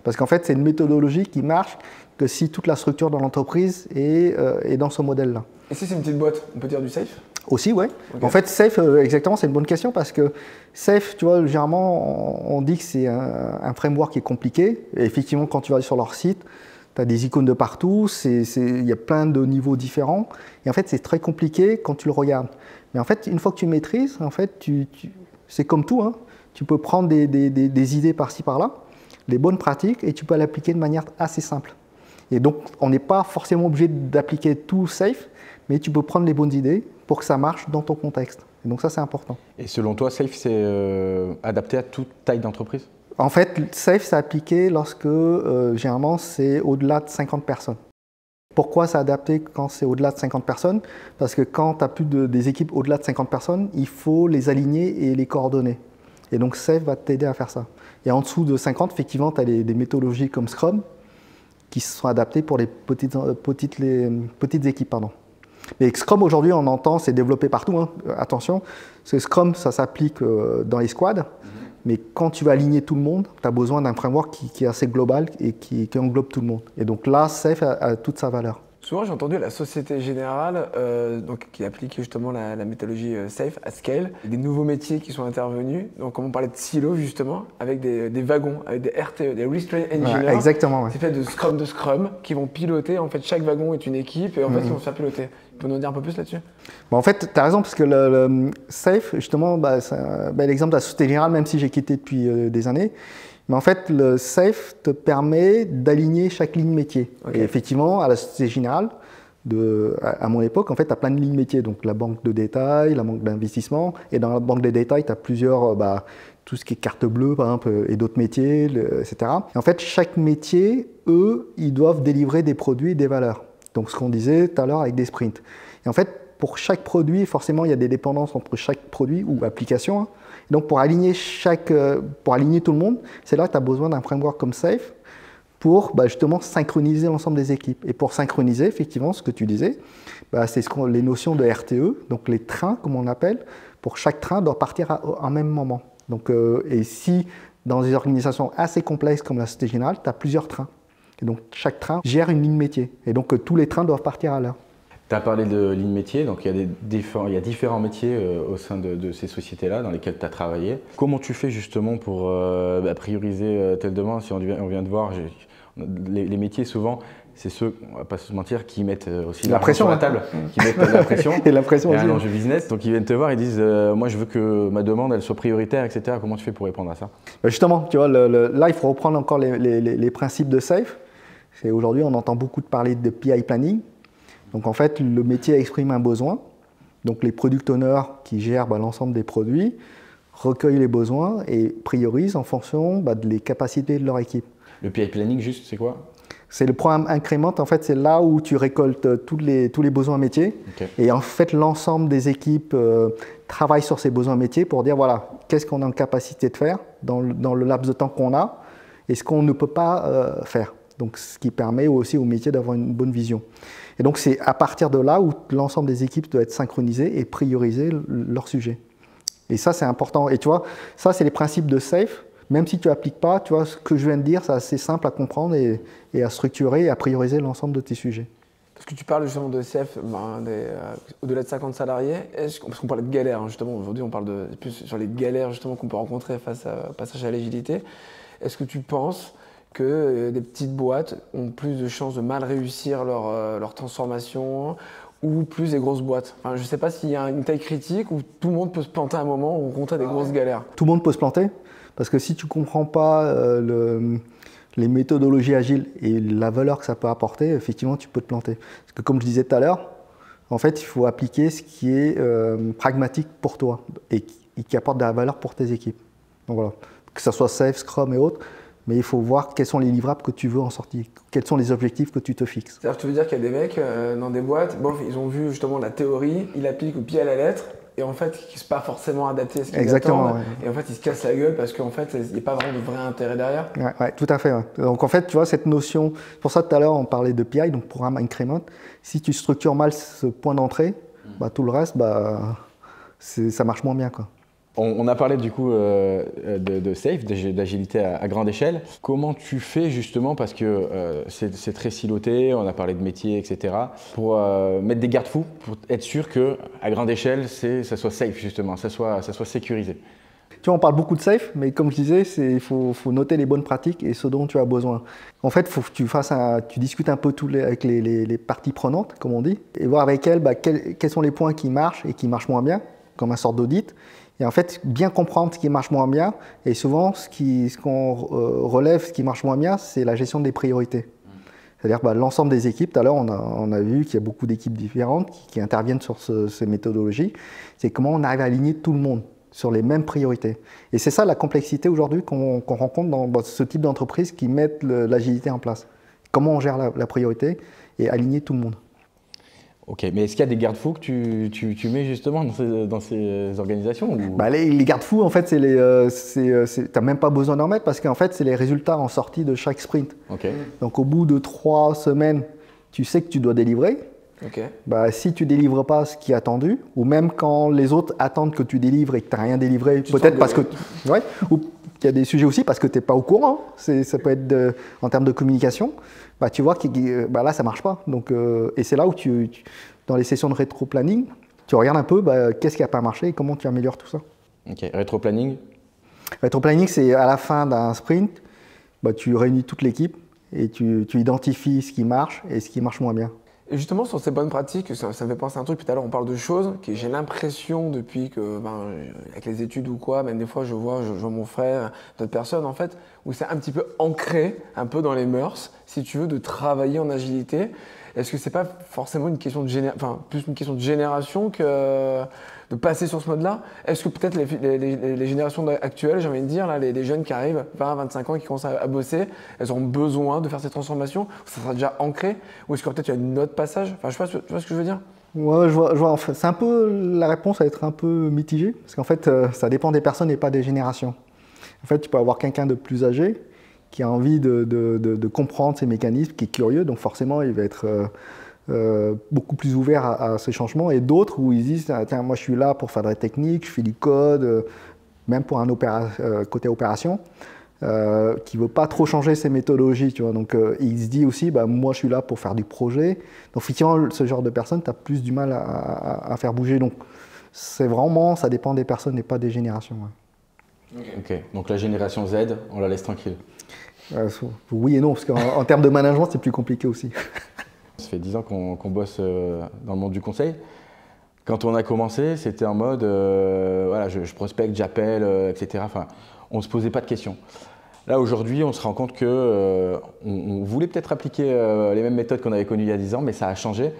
Parce qu'en fait, c'est une méthodologie qui marche que si toute la structure de l'entreprise est dans ce modèle-là. Et si c'est une petite boîte, on peut dire du safe? Aussi, ouais. Ok. En fait, safe, exactement, c'est une bonne question parce que safe, tu vois, généralement, on dit que c'est un framework qui est compliqué. Et effectivement, quand tu vas sur leur site, tu as des icônes de partout, il y a plein de niveaux différents. Et en fait, c'est très compliqué quand tu le regardes. Mais en fait, une fois que tu maîtrises, en fait, c'est comme tout, hein. Tu peux prendre des idées par-ci, par-là, les bonnes pratiques, et tu peux l'appliquer de manière assez simple. Et donc, on n'est pas forcément obligé d'appliquer tout safe, mais tu peux prendre les bonnes idées pour que ça marche dans ton contexte. Et donc ça, c'est important. Et selon toi, Safe, c'est adapté à toute taille d'entreprise? En fait, Safe, c'est appliqué lorsque, généralement, c'est au-delà de 50 personnes. Pourquoi c'est adapté quand c'est au-delà de 50 personnes? Parce que quand tu as plus des équipes au-delà de 50 personnes, il faut les aligner et les coordonner. Et donc Safe va t'aider à faire ça. Et en dessous de 50, effectivement, tu as des méthodologies comme Scrum qui sont adaptées pour les petites équipes. Pardon. Mais Scrum, aujourd'hui, on entend, c'est développé partout. Hein. Attention, parce que Scrum, ça s'applique dans les squads. Mais quand tu vas aligner tout le monde, tu as besoin d'un framework qui est assez global et qui englobe tout le monde. Et donc là, Safe a toute sa valeur. Souvent, j'ai entendu la Société Générale qui applique justement la méthodologie Safe à scale. Des nouveaux métiers qui sont intervenus. Donc, comme on parlait de silos, justement, avec des wagons, avec des RTE, des Restraint Engineers. Ouais, exactement. Ouais. C'est fait de Scrum qui vont piloter. En fait, chaque wagon est une équipe et en fait, ils vont se faire piloter. Tu peux nous dire un peu plus là-dessus? Bon, en fait, tu as raison, parce que le Safe, justement, c'est un bel exemple de la Société Générale, même si j'ai quitté depuis des années. Mais en fait, le Safe te permet d'aligner chaque ligne métier. Okay. Et effectivement, à la Société Générale, à mon époque, en fait, tu as plein de lignes métiers. Donc la banque de détail, la banque d'investissement. Et dans la banque de détail, tu as plusieurs, tout ce qui est carte bleue, par exemple, et d'autres métiers, etc. Et en fait, chaque métier, eux, ils doivent délivrer des produits et des valeurs. Donc ce qu'on disait tout à l'heure avec des sprints. Et en fait, pour chaque produit, forcément, il y a des dépendances entre chaque produit ou application. Donc pour aligner tout le monde, c'est là que tu as besoin d'un framework comme Safe pour justement synchroniser l'ensemble des équipes. Et pour synchroniser, effectivement, ce que tu disais, c'est les notions de RTE, donc les trains, comme on appelle. Pour chaque train doit partir à un même moment. Donc, et si dans des organisations assez complexes comme la Société Générale, tu as plusieurs trains. Et donc chaque train gère une ligne métier. Et donc tous les trains doivent partir à l'heure. Tu as parlé de ligne métier, donc il y a différents métiers au sein de ces sociétés-là dans lesquelles tu as travaillé. Comment tu fais justement pour prioriser telle demande? Si on vient de voir, les métiers souvent, c'est ceux, on va pas se mentir, qui mettent aussi la pression sur la table, qui mettent la pression. Et la pression aussi. Un enjeu business, donc ils viennent te voir et disent moi je veux que ma demande elle soit prioritaire, etc. Comment tu fais pour répondre à ça? Justement, tu vois, là il faut reprendre encore les principes de Safe. Aujourd'hui on entend beaucoup parler de PI planning. Donc en fait le métier exprime un besoin. Donc les product owners qui gèrent l'ensemble des produits recueillent les besoins et priorisent en fonction des capacités de leur équipe. Le PI planning juste c'est quoi? C'est le programme Increment, en fait, c'est là où tu récoltes tous les besoins métiers. Okay. Et en fait, l'ensemble des équipes travaillent sur ces besoins métiers pour dire, voilà, qu'est-ce qu'on est en capacité de faire dans le laps de temps qu'on a et ce qu'on ne peut pas faire. Donc, ce qui permet aussi aux métiers d'avoir une bonne vision. Et donc, c'est à partir de là où l'ensemble des équipes doit être synchronisé et prioriser leur sujet. Et ça, c'est important. Et tu vois, ça, c'est les principes de Safe. Même si tu n'appliques pas, tu vois, ce que je viens de dire, c'est assez simple à comprendre et à structurer et à prioriser l'ensemble de tes sujets. Parce que tu parles justement de CF, au-delà de 50 salariés, parce qu'on parlait de galères, justement, aujourd'hui on parle plus sur les galères justement qu'on peut rencontrer face à passage à l'agilité. Est-ce que tu penses que des petites boîtes ont plus de chances de mal réussir leur transformation ou plus des grosses boîtes? Enfin, je ne sais pas s'il y a une taille critique où tout le monde peut se planter à un moment ou rencontrer des grosses galères. Tout le monde peut se planter. Parce que si tu ne comprends pas les méthodologies agiles et la valeur que ça peut apporter, effectivement, tu peux te planter. Parce que comme je disais tout à l'heure, en fait, il faut appliquer ce qui est pragmatique pour toi et qui apporte de la valeur pour tes équipes. Donc voilà, que ce soit Safe, Scrum et autres, mais il faut voir quels sont les livrables que tu veux en sortie, quels sont les objectifs que tu te fixes. C'est-à-dire que tu veux dire qu'il y a des mecs dans des boîtes, ils ont vu justement la théorie, ils l'appliquent au pied à la lettre, et en fait, qui ne sont pas forcément adaptés à ce qu'ils attendent. Ouais. Et en fait, ils se cassent la gueule parce qu'en fait, il n'y a pas vraiment de vrai intérêt derrière. Ouais, tout à fait. Ouais. Donc en fait, tu vois, cette notion, pour ça tout à l'heure, on parlait de PI, donc programme Increment. Si tu structures mal ce point d'entrée, tout le reste, ça marche moins bien, quoi. On a parlé du coup de Safe, d'agilité à grande échelle. Comment tu fais justement, parce que c'est très siloté, on a parlé de métier, etc., pour mettre des garde-fous, pour être sûr qu'à grande échelle, ça soit safe justement, ça soit sécurisé. Tu vois, on parle beaucoup de Safe, mais comme je disais, il faut noter les bonnes pratiques et ce dont tu as besoin. En fait, il faut que tu discutes un peu avec les parties prenantes, comme on dit, et voir avec elles quels sont les points qui marchent et qui marchent moins bien, comme un sorte d'audit. Et en fait, bien comprendre ce qui marche moins bien. Et souvent, ce qu'on relève, ce qui marche moins bien, c'est la gestion des priorités. C'est-à-dire l'ensemble des équipes. Tout à l'heure, on a vu qu'il y a beaucoup d'équipes différentes qui interviennent sur ces méthodologies. C'est comment on arrive à aligner tout le monde sur les mêmes priorités. Et c'est ça la complexité aujourd'hui qu'on rencontre dans ce type d'entreprise qui mettent l'agilité en place. Comment on gère la priorité et aligner tout le monde. Ok, mais est-ce qu'il y a des garde-fous que tu mets justement dans ces organisations ou... Les garde-fous, en fait, tu n'as même pas besoin d'en mettre parce qu'en fait, c'est les résultats en sortie de chaque sprint. Okay. Donc, au bout de 3 semaines, tu sais que tu dois délivrer. Okay. Si tu ne délivres pas ce qui est attendu, ou même quand les autres attendent que tu délivres et que tu n'as rien délivré, peut-être parce que... Ouais, ou il y a des sujets aussi parce que tu n'es pas au courant. Ça peut être en termes de communication. Tu vois que là, ça ne marche pas. Donc, et c'est là où dans les sessions de rétro-planning, tu regardes un peu qu'est-ce qui n'a pas marché et comment tu améliores tout ça. Ok, rétro-planning. Rétro-planning, c'est à la fin d'un sprint, tu réunis toute l'équipe et tu identifies ce qui marche et ce qui marche moins bien. Et justement, sur ces bonnes pratiques, ça me fait penser à un truc. Tout à l'heure, on parle de choses que j'ai l'impression depuis que, avec les études ou quoi, même des fois, je vois mon frère, d'autres personnes, en fait, où c'est un petit peu ancré, un peu dans les mœurs. si tu veux, de travailler en agilité. Est-ce que c'est pas forcément une question de plus une question de génération que de passer sur ce mode-là? Est-ce que peut-être les générations actuelles, j'ai envie de dire, là, les jeunes qui arrivent, 20, 25 ans, qui commencent à bosser, elles auront besoin de faire ces transformations? Ça sera déjà ancré? Ou est-ce que peut-être il y a une autre passage? Enfin, je sais pas, tu vois ce que je veux dire? Ouais, je vois. En fait, c'est un peu, la réponse va être un peu mitigée, parce qu'en fait, ça dépend des personnes et pas des générations. En fait, tu peux avoir quelqu'un de plus âgé qui a envie de comprendre ces mécanismes, qui est curieux, donc forcément, il va être beaucoup plus ouvert à ces changements, et d'autres où ils disent « Tiens, moi, je suis là pour faire de la technique, je fais du code, même pour un côté opération, qui ne veut pas trop changer ses méthodologies. » Tu vois, donc, il se dit aussi bah, « Moi, je suis là pour faire du projet. » Donc, effectivement, ce genre de personnes, tu as plus du mal à faire bouger. Donc, c'est vraiment, ça dépend des personnes et pas des générations. Ouais. Ok, donc la génération Z, on la laisse tranquille. Oui et non, parce qu'en termes de management, c'est plus compliqué aussi. Ça fait 10 ans qu'on bosse dans le monde du conseil. Quand on a commencé, c'était en mode, voilà, je prospecte, j'appelle, etc. Enfin, on ne se posait pas de questions. Là, aujourd'hui, on se rend compte qu'on voulait peut-être appliquer les mêmes méthodes qu'on avait connues il y a 10 ans, mais ça a changé.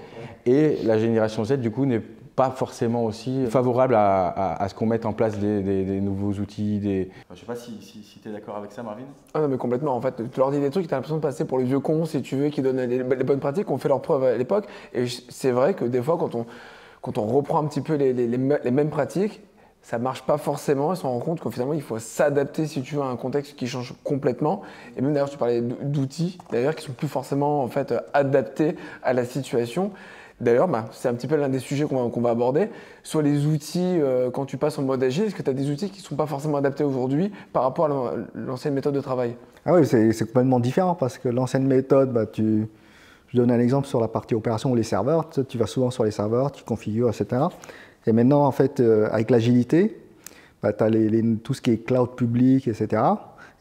Et la génération Z, du coup, n'est pas forcément aussi favorable à ce qu'on mette en place des nouveaux outils. Enfin, je ne sais pas si tu es d'accord avec ça, Marvin. Ah non, mais complètement. En fait, tu leur dis des trucs, tu as l'impression de passer pour les vieux cons, si tu veux, qui donnent les bonnes pratiques, qui ont fait leurs preuves à l'époque. Et c'est vrai que des fois, quand on reprend un petit peu les mêmes pratiques, ça ne marche pas forcément. Ils se rendent compte que finalement, il faut s'adapter, si tu veux, à un contexte qui change complètement. Et même d'ailleurs, tu parlais d'outils, d'ailleurs, qui ne sont plus forcément en fait, adaptés à la situation. D'ailleurs, bah, c'est un petit peu l'un des sujets qu'on va aborder. Sur les outils, quand tu passes en mode agile, est-ce que tu as des outils qui ne sont pas forcément adaptés aujourd'hui par rapport à l'ancienne méthode de travail? Ah oui, c'est complètement différent parce que l'ancienne méthode, bah, je donne un exemple sur la partie opération ou les serveurs. Tu vas souvent sur les serveurs, tu configures, etc. Et maintenant, en fait, avec l'agilité, bah, tu as tout ce qui est cloud public, etc.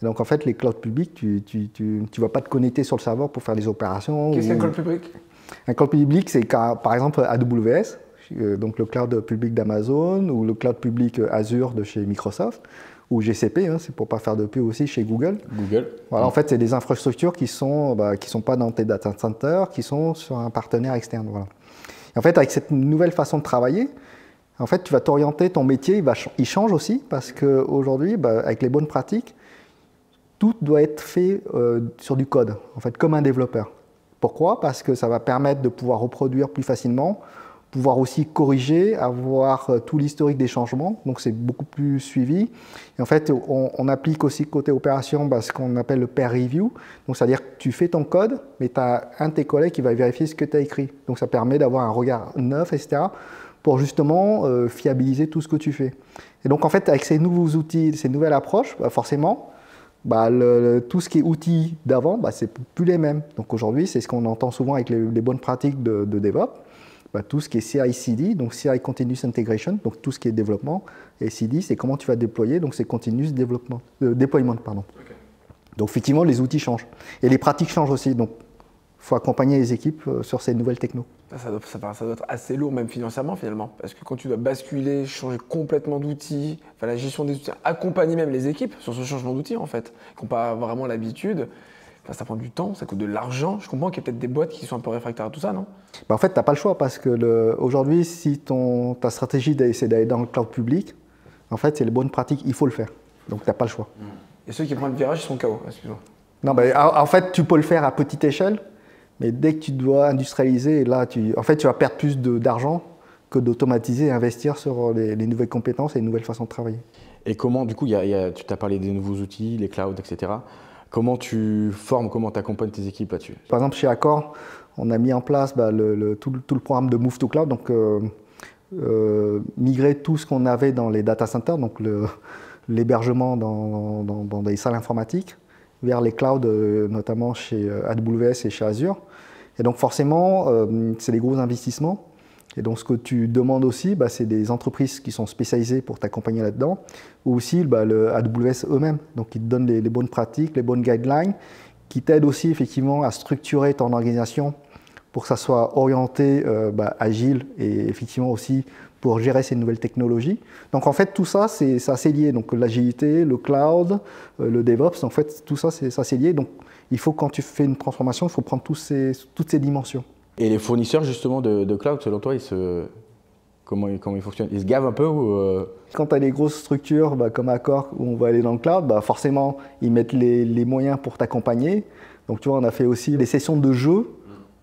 Et donc, en fait, les clouds publics, tu ne vas pas te connecter sur le serveur pour faire des opérations. Qu'est-ce qu'un cloud public? Un cloud public, c'est par exemple AWS, donc le cloud public d'Amazon, ou le cloud public Azure de chez Microsoft, ou GCP, hein, c'est pour ne pas faire de pub aussi chez Google. Voilà, en fait, c'est des infrastructures qui sont pas dans tes data centers, qui sont sur un partenaire externe. Voilà. Et en fait, avec cette nouvelle façon de travailler, en fait, tu vas t'orienter, ton métier, il change aussi, parce qu'aujourd'hui, avec les bonnes pratiques, tout doit être fait sur du code, en fait, comme un développeur. Pourquoi? Parce que ça va permettre de pouvoir reproduire plus facilement, pouvoir aussi corriger, avoir tout l'historique des changements, donc c'est beaucoup plus suivi. Et en fait, on applique aussi côté opération ce qu'on appelle le peer review, donc c'est-à-dire que tu fais ton code, mais tu as un de tes collègues qui va vérifier ce que tu as écrit. Donc ça permet d'avoir un regard neuf, etc., pour justement fiabiliser tout ce que tu fais. Et donc en fait, avec ces nouveaux outils, ces nouvelles approches, forcément, tout ce qui est outils d'avant, c'est plus les mêmes. Donc aujourd'hui, c'est ce qu'on entend souvent avec les bonnes pratiques de DevOps. Tout ce qui est CI/CD, donc CI Continuous Integration, donc tout ce qui est développement, et CD, c'est comment tu vas déployer, donc c'est Continuous Deployment. Pardon. Okay. Donc effectivement, les outils changent. Et les pratiques changent aussi. Donc il faut accompagner les équipes sur ces nouvelles technos. Ça doit être assez lourd, même financièrement, finalement. Parce que quand tu dois basculer, changer complètement d'outils, la gestion des outils, accompagner même les équipes sur ce changement d'outils, en fait, qui n'ont pas vraiment l'habitude, ça prend du temps, ça coûte de l'argent. Je comprends qu'il y a peut-être des boîtes qui sont un peu réfractaires à tout ça, non? En fait, tu n'as pas le choix parce que aujourd'hui, si ta stratégie c'est d'aller dans le cloud public, en fait, c'est les bonnes pratiques, il faut le faire. Donc, tu n'as pas le choix. Et ceux qui prennent le virage, ils sont KO, excuse-moi. Non, en fait, tu peux le faire à petite échelle. Mais dès que tu dois industrialiser, là, tu vas perdre plus d'argent que d'automatiser et investir sur les nouvelles compétences et les nouvelles façons de travailler. Et comment, du coup, tu t'as parlé des nouveaux outils, les clouds, etc. Comment tu formes, comment tu accompagnes tes équipes là-dessus? Par exemple, chez Accor, on a mis en place tout le programme de Move to Cloud, donc migrer tout ce qu'on avait dans les data centers, donc l'hébergement dans des salles informatiques, vers les clouds, notamment chez AWS et chez Azure. Et donc forcément, c'est des gros investissements. Et donc ce que tu demandes aussi, c'est des entreprises qui sont spécialisées pour t'accompagner là-dedans, ou aussi le AWS eux-mêmes, donc qui te donnent les bonnes pratiques, les bonnes guidelines, qui t'aident aussi effectivement à structurer ton organisation pour que ça soit orienté agile et effectivement aussi pour gérer ces nouvelles technologies. Donc en fait, tout ça, c'est assez lié. Donc l'agilité, le cloud, le DevOps, en fait, tout ça, c'est assez lié. Donc il faut, quand tu fais une transformation, il faut prendre toutes ces dimensions. Et les fournisseurs justement de cloud, selon toi, comment ils fonctionnent? Ils se gavent un peu ou Quand tu as des grosses structures comme Accor où on va aller dans le cloud, forcément, ils mettent les moyens pour t'accompagner. Donc tu vois, on a fait aussi des sessions de jeu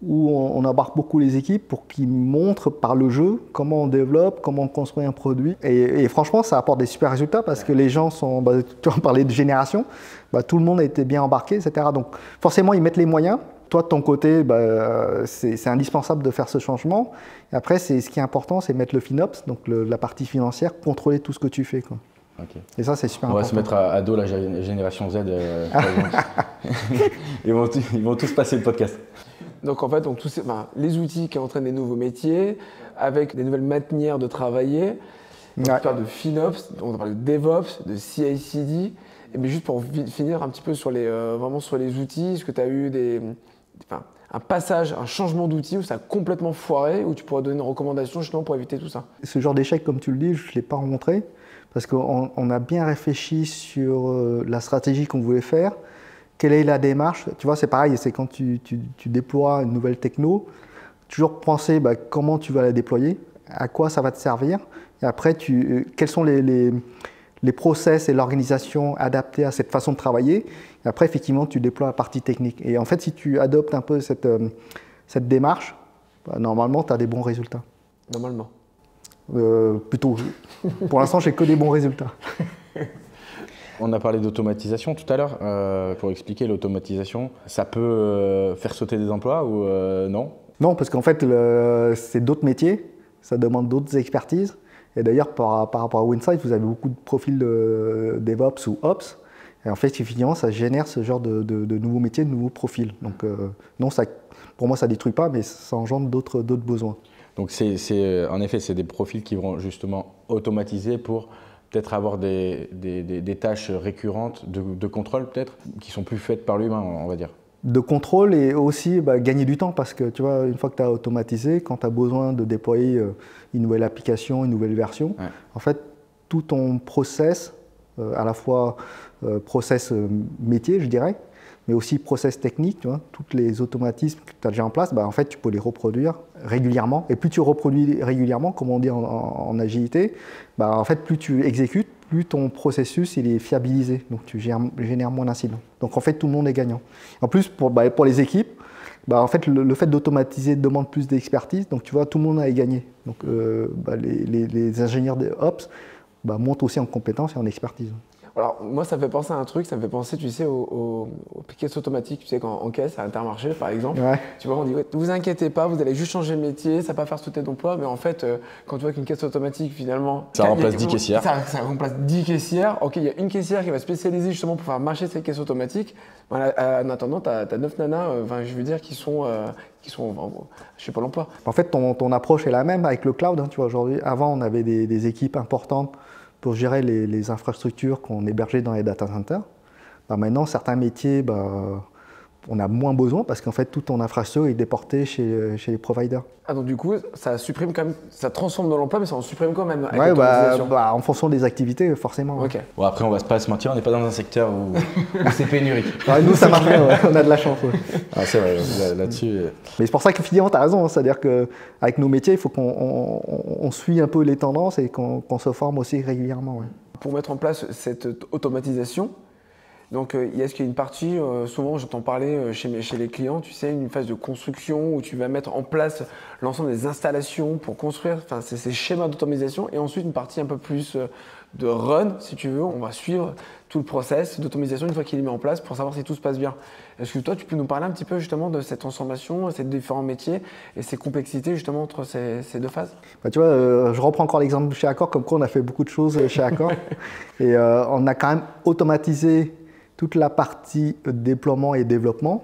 où on embarque beaucoup les équipes pour qu'ils montrent par le jeu comment on développe, comment on construit un produit. Et franchement, ça apporte des super résultats parce que les gens sont, tu vas parler de génération, tout le monde a été bien embarqué, etc. Donc forcément, ils mettent les moyens. Toi, de ton côté, c'est indispensable de faire ce changement. Et après, ce qui est important, c'est mettre le FinOps, donc la partie financière, contrôler tout ce que tu fais, quoi. Okay. Et ça, c'est super important. On va se mettre à dos la génération Z. Ils vont tous passer le podcast. Donc en fait, les outils qui entraînent des nouveaux métiers, avec des nouvelles manières de travailler, on parle de FinOps, on parle de DevOps, de CI/CD. Mais juste pour finir un petit peu vraiment sur les outils, est-ce que tu as eu un passage, un changement d'outil où ça a complètement foiré, où tu pourrais donner une recommandation justement pour éviter tout ça? Ce genre d'échec, comme tu le dis, je ne l'ai pas rencontré parce qu'on a bien réfléchi sur la stratégie qu'on voulait faire. Quelle est la démarche? Tu vois, c'est pareil, c'est quand tu déploies une nouvelle techno, toujours penser comment tu vas la déployer, à quoi ça va te servir, et après, quels sont les process et l'organisation adaptées à cette façon de travailler. Et après, effectivement, tu déploies la partie technique. Et en fait, si tu adoptes un peu cette démarche, normalement, tu as des bons résultats. Normalement. Plutôt. Pour l'instant, j'ai que des bons résultats. On a parlé d'automatisation tout à l'heure. Pour expliquer l'automatisation, ça peut faire sauter des emplois ou non? Non, parce qu'en fait, c'est d'autres métiers, ça demande d'autres expertises. Et d'ailleurs, par rapport à Winsight, vous avez beaucoup de profils de DevOps ou Ops. Et en fait, effectivement, ça génère ce genre de nouveaux métiers, de nouveaux profils. Donc non, pour moi, ça ne détruit pas, mais ça engendre d'autres besoins. Donc en effet, c'est des profils qui vont justement automatiser pour peut-être avoir des tâches récurrentes de contrôle peut-être, qui sont plus faites par l'humain, on va dire. De contrôle et aussi gagner du temps parce que tu vois, une fois que tu as automatisé, quand tu as besoin de déployer une nouvelle application, une nouvelle version, en fait, tout ton process, à la fois process métier, je dirais, mais aussi process technique, tu vois, tous les automatismes que tu as déjà en place, en fait, tu peux les reproduire régulièrement. Et plus tu reproduis régulièrement, comme on dit en agilité, en fait, plus tu exécutes, plus ton processus il est fiabilisé. Donc, tu génères moins d'incidents. Donc, en fait, tout le monde est gagnant. En plus, pour les équipes, en fait, le fait d'automatiser demande plus d'expertise. Donc, tu vois, tout le monde a gagné. Donc, les ingénieurs de Ops montent aussi en compétences et en expertise. Alors, moi, ça me fait penser à un truc, ça me fait penser, tu sais, aux caisses automatiques, tu sais, en caisse, à Intermarché, par exemple. Ouais. Tu vois, on dit, ne vous inquiétez pas, vous allez juste changer de métier, ça ne va pas faire sauter d'emploi, mais en fait, quand tu vois qu'une caisse automatique, finalement… Ça remplace 10 caissières. Ça remplace 10 caissières. Ok, il y a une caissière qui va spécialiser justement pour faire marcher cette caisse automatique. En attendant, tu as 9 nanas, je veux dire, qui sont je sais pas l'emploi. En fait, ton approche est la même avec le cloud, hein, tu vois, aujourd'hui. Avant, on avait des équipes importantes pour gérer les infrastructures qu'on hébergeait dans les data centers. Maintenant, certains métiers, on a moins besoin parce qu'en fait, toute ton infrastructure est déportée chez les providers. Ah, donc du coup, ça supprime quand même, ça transforme dans l'emploi, mais ça en supprime quand même. Oui, en fonction des activités, forcément. Okay. Bon, après, on va pas se mentir, on n'est pas dans un secteur où c'est pénurique. Nous, ça marche bien, on a de la chance. Ouais. Ah, c'est vrai, là-dessus. Mais c'est pour ça que finalement, tu as raison. C'est-à-dire qu'avec nos métiers, il faut qu'on suit un peu les tendances et qu'on se forme aussi régulièrement. Ouais. Pour mettre en place cette automatisation, donc, est-ce qu'il y a une partie, souvent j'entends parler chez les clients, tu sais, une phase de construction où tu vas mettre en place l'ensemble des installations pour construire ces schémas d'automatisation et ensuite une partie un peu plus de run, si tu veux, on va suivre tout le process d'automatisation une fois qu'il est mis en place pour savoir si tout se passe bien. Est-ce que toi, tu peux nous parler un petit peu justement de cette transformation, ces différents métiers et ces complexités justement entre ces deux phases? Tu vois, je reprends encore l'exemple chez Accor, comme quoi on a fait beaucoup de choses chez Accor et on a quand même automatisé toute la partie déploiement et développement,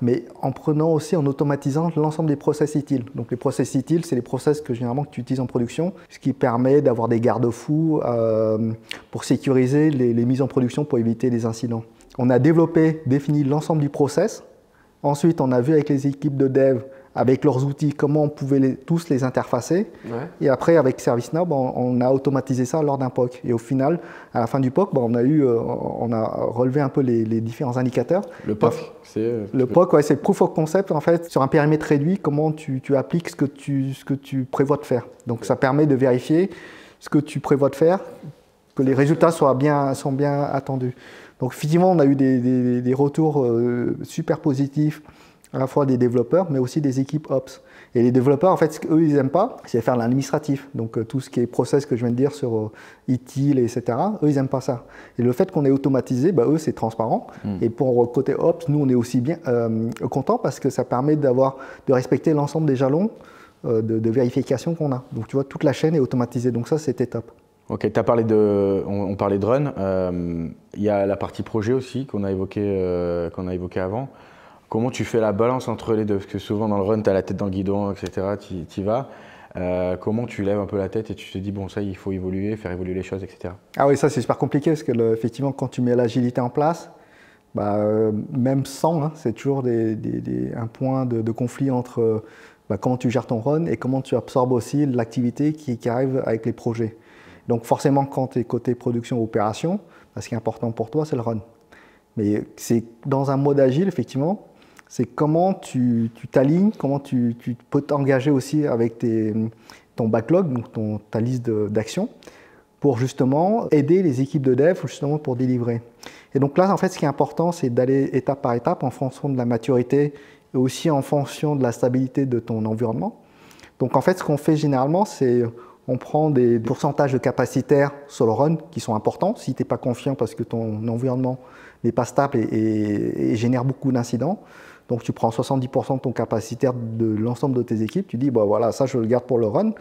mais en prenant aussi, en automatisant l'ensemble des process utiles. Donc les process utiles, c'est les process que généralement que tu utilises en production, ce qui permet d'avoir des garde-fous pour sécuriser les mises en production pour éviter les incidents. On a défini l'ensemble du process. Ensuite, on a vu avec les équipes de dev avec leurs outils, comment on pouvait tous les interfacer. Ouais. Et après, avec ServiceNow, on a automatisé ça lors d'un POC. Et au final, à la fin du POC, on a relevé un peu les différents indicateurs. Le POC, c'est... Le POC, ouais, c'est Proof of Concept, en fait, sur un périmètre réduit, comment tu appliques ce que tu prévois de faire. Donc ça permet de vérifier ce que tu prévois de faire, que les résultats sont bien attendus. Donc effectivement, on a eu des retours super positifs, à la fois des développeurs, mais aussi des équipes Ops. Et les développeurs, en fait, ce qu'eux, ils n'aiment pas, c'est faire l'administratif. Donc tout ce qui est process que je viens de dire sur ETL, etc., eux, ils n'aiment pas ça. Et le fait qu'on ait automatisé, eux, c'est transparent. Et pour côté Ops, nous, on est aussi bien contents parce que ça permet de respecter l'ensemble des jalons de vérification qu'on a. Donc tu vois, toute la chaîne est automatisée. Donc ça, c'était top. Ok, on parlait de run. Il y a la partie projet aussi qu'on a évoqué avant. Comment tu fais la balance entre les deux? Parce que souvent dans le run, tu as la tête dans le guidon, etc. Tu y vas. Comment tu lèves un peu la tête et tu te dis, bon, ça, il faut évoluer, faire évoluer les choses, etc. Ah oui, ça, c'est super compliqué parce que effectivement, quand tu mets l'agilité en place, même sans, c'est toujours un point de conflit entre comment tu gères ton run et comment tu absorbes aussi l'activité qui arrive avec les projets. Donc forcément, quand tu es côté production opération, ce qui est important pour toi, c'est le run. Mais c'est dans un mode agile, effectivement, c'est comment tu t'alignes, comment tu peux t'engager aussi avec ton backlog, donc ta liste d'actions, pour justement aider les équipes de dev justement pour délivrer. Et donc là, en fait, ce qui est important, c'est d'aller étape par étape en fonction de la maturité et aussi en fonction de la stabilité de ton environnement. Donc en fait, ce qu'on fait généralement, c'est on prend des pourcentages de capacitaires sur le run qui sont importants. Si tu n'es pas confiant parce que ton environnement n'est pas stable et génère beaucoup d'incidents, donc tu prends 70% de ton capacitaire de l'ensemble de tes équipes, tu dis voilà, ça je le garde pour le run,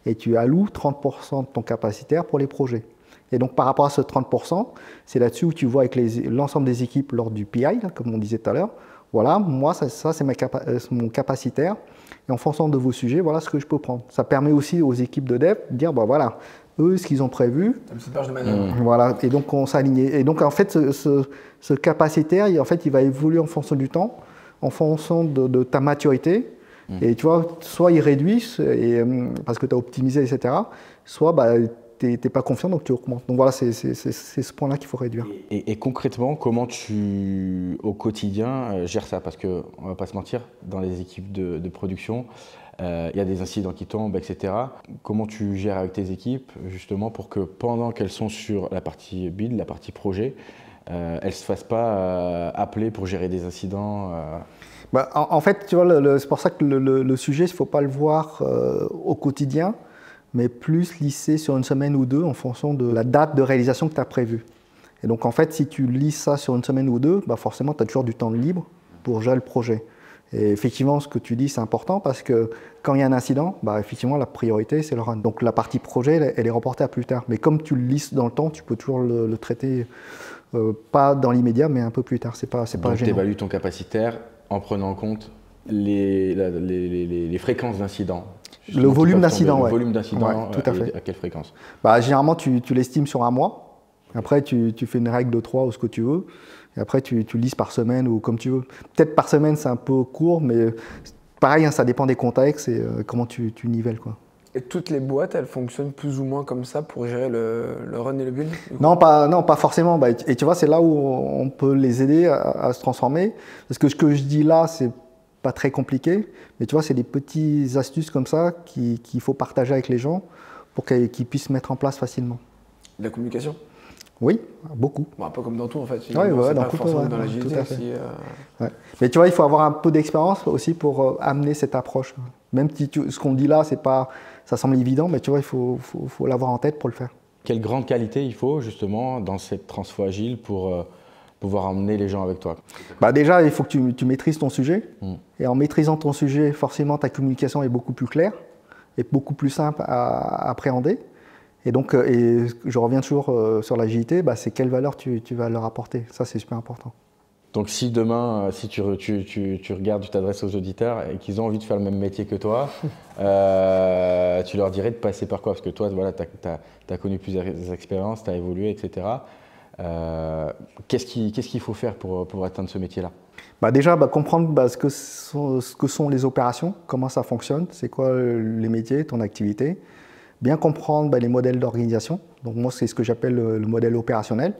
et tu alloues 30% de ton capacitaire pour les projets. Et donc par rapport à ce 30%, c'est là-dessus où tu vois avec l'ensemble des équipes lors du PI, là, comme on disait tout à l'heure, voilà, moi ça c'est mon capacitaire, et en fonction de vos sujets, voilà ce que je peux prendre. Ça permet aussi aux équipes de dev de dire, voilà, eux, ce qu'ils ont prévu. Une petite marge de manœuvre. Voilà, et donc on s'aligne. Et donc en fait, ce capacitaire, il va évoluer en fonction du temps, en fonction de ta maturité. Et tu vois, soit il réduit, parce que tu as optimisé, etc., soit tu n'es pas confiant, donc tu augmentes. Donc voilà, c'est ce point-là qu'il faut réduire. Et concrètement, comment tu, au quotidien, gères ça? Parce qu'on ne va pas se mentir, dans les équipes de production, il y a des incidents qui tombent, etc. Comment tu gères avec tes équipes, justement, pour que pendant qu'elles sont sur la partie build, la partie projet, elles ne se fassent pas appeler pour gérer des incidents en fait, tu vois, c'est pour ça que le sujet, il ne faut pas le voir au quotidien, mais plus lissé sur une semaine ou deux en fonction de la date de réalisation que tu as prévue. Et donc, en fait, si tu lisses ça sur une semaine ou deux, forcément, tu as toujours du temps libre pour gérer le projet. Et effectivement, ce que tu dis, c'est important parce que quand il y a un incident, effectivement, la priorité, c'est le run. Donc, la partie projet, elle est reportée à plus tard. Mais comme tu le lisses dans le temps, tu peux toujours le traiter, pas dans l'immédiat, mais un peu plus tard. C'est pas Donc, tu évalues ton capacitaire en prenant en compte les fréquences d'incidents. Le volume d'incidents, Le volume d'incidents, tout à fait. À quelle fréquence? Généralement, tu l'estimes sur un mois. Après, tu fais une règle de 3 ou ce que tu veux. Et après, tu lises par semaine ou comme tu veux. Peut-être par semaine, c'est un peu court, mais pareil, ça dépend des contextes et comment tu nivelles, quoi. Et toutes les boîtes, elles fonctionnent plus ou moins comme ça pour gérer le run et le build? Non, pas forcément. Et tu vois, c'est là où on peut les aider à se transformer. Parce que ce que je dis là, c'est pas très compliqué, mais tu vois, c'est des petites astuces comme ça qu'il faut partager avec les gens pour qu'ils puissent mettre en place facilement. La communication? Oui, beaucoup. Un peu comme dans tout en fait. Oui, dans tout, dans l'agilité aussi. Ouais. Mais tu vois, il faut avoir un peu d'expérience aussi pour amener cette approche. Même si ce qu'on dit là, ça semble évident, mais tu vois, il faut l'avoir en tête pour le faire. Quelle grande qualité il faut justement dans cette transfo agile pour pouvoir emmener les gens avec toi? Déjà, il faut que tu maîtrises ton sujet. Et en maîtrisant ton sujet, forcément, ta communication est beaucoup plus claire et beaucoup plus simple à appréhender. Et donc, je reviens toujours sur l'agilité, c'est quelle valeur tu vas leur apporter. Ça, c'est super important. Donc si demain, si tu regardes, tu t'adresses aux auditeurs et qu'ils ont envie de faire le même métier que toi, tu leur dirais de passer par quoi? Parce que toi, voilà, tu as connu plusieurs expériences, tu as évolué, etc. Qu'est-ce qu'il faut faire pour atteindre ce métier-là? Déjà, comprendre ce que sont les opérations, comment ça fonctionne, c'est quoi les métiers, ton activité. Bien comprendre les modèles d'organisation. Donc moi, c'est ce que j'appelle le modèle opérationnel.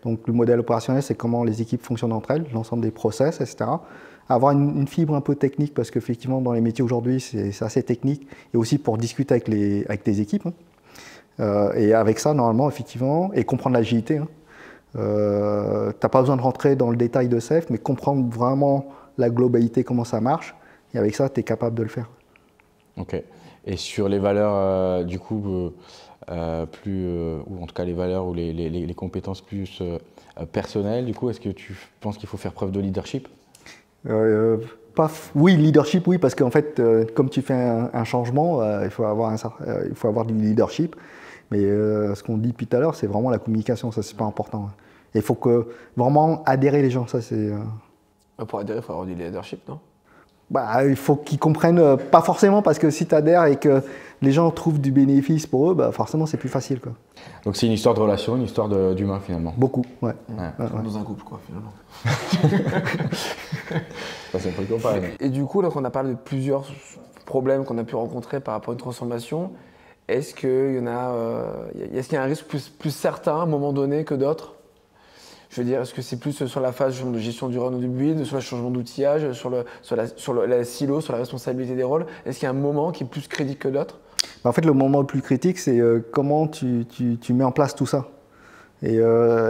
Donc le modèle opérationnel, c'est comment les équipes fonctionnent entre elles, l'ensemble des process, etc. Avoir une fibre un peu technique, parce qu'effectivement, dans les métiers aujourd'hui, c'est assez technique, et aussi pour discuter avec tes équipes. Et avec ça, normalement, effectivement, et comprendre l'agilité. Tu n'as pas besoin de rentrer dans le détail de SAFe, mais comprendre vraiment la globalité, comment ça marche, et avec ça, tu es capable de le faire. Ok. Et sur les valeurs, du coup, ou en tout cas les valeurs ou les compétences plus personnelles, du coup, est-ce que tu penses qu'il faut faire preuve de leadership? Oui, leadership, oui, parce qu'en fait, comme tu fais un changement, il faut avoir du leadership. Mais ce qu'on dit depuis tout à l'heure, c'est vraiment la communication, ça c'est super important. Il faut vraiment adhérer les gens, ça c'est... Pour adhérer, il faut avoir du leadership, non? Il faut qu'ils comprennent, pas forcément, parce que si tu adhères et que les gens trouvent du bénéfice pour eux, forcément c'est plus facile, quoi. Donc c'est une histoire de relation, une histoire d'humain finalement. Beaucoup, ouais. Dans un couple, quoi, finalement. C'est un peu comparé. Et du coup, donc, on a parlé de plusieurs problèmes qu'on a pu rencontrer par rapport à une transformation. Est-ce qu'il y a un risque plus certain à un moment donné que d'autres? Je veux dire, est-ce que c'est plus sur la phase de gestion du run ou du build, sur le changement d'outillage, sur la silo, sur la responsabilité des rôles? Est-ce qu'il y a un moment qui est plus critique que d'autres? En fait, le moment le plus critique, c'est comment tu mets en place tout ça. Et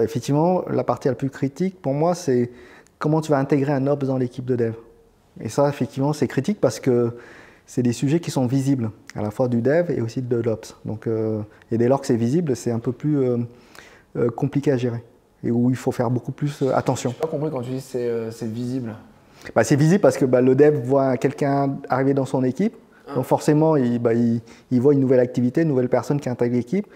effectivement, la partie la plus critique, pour moi, c'est comment tu vas intégrer un Ops dans l'équipe de dev. Et ça, effectivement, c'est critique parce que c'est des sujets qui sont visibles, à la fois du dev et aussi de l'Ops. Donc, et dès lors que c'est visible, c'est un peu plus compliqué à gérer. Et où il faut faire beaucoup plus attention. Je n'ai pas compris quand tu dis c'est visible. C'est visible parce que le dev voit quelqu'un arriver dans son équipe. Donc forcément, il voit une nouvelle activité, une nouvelle personne qui intègre l'équipe.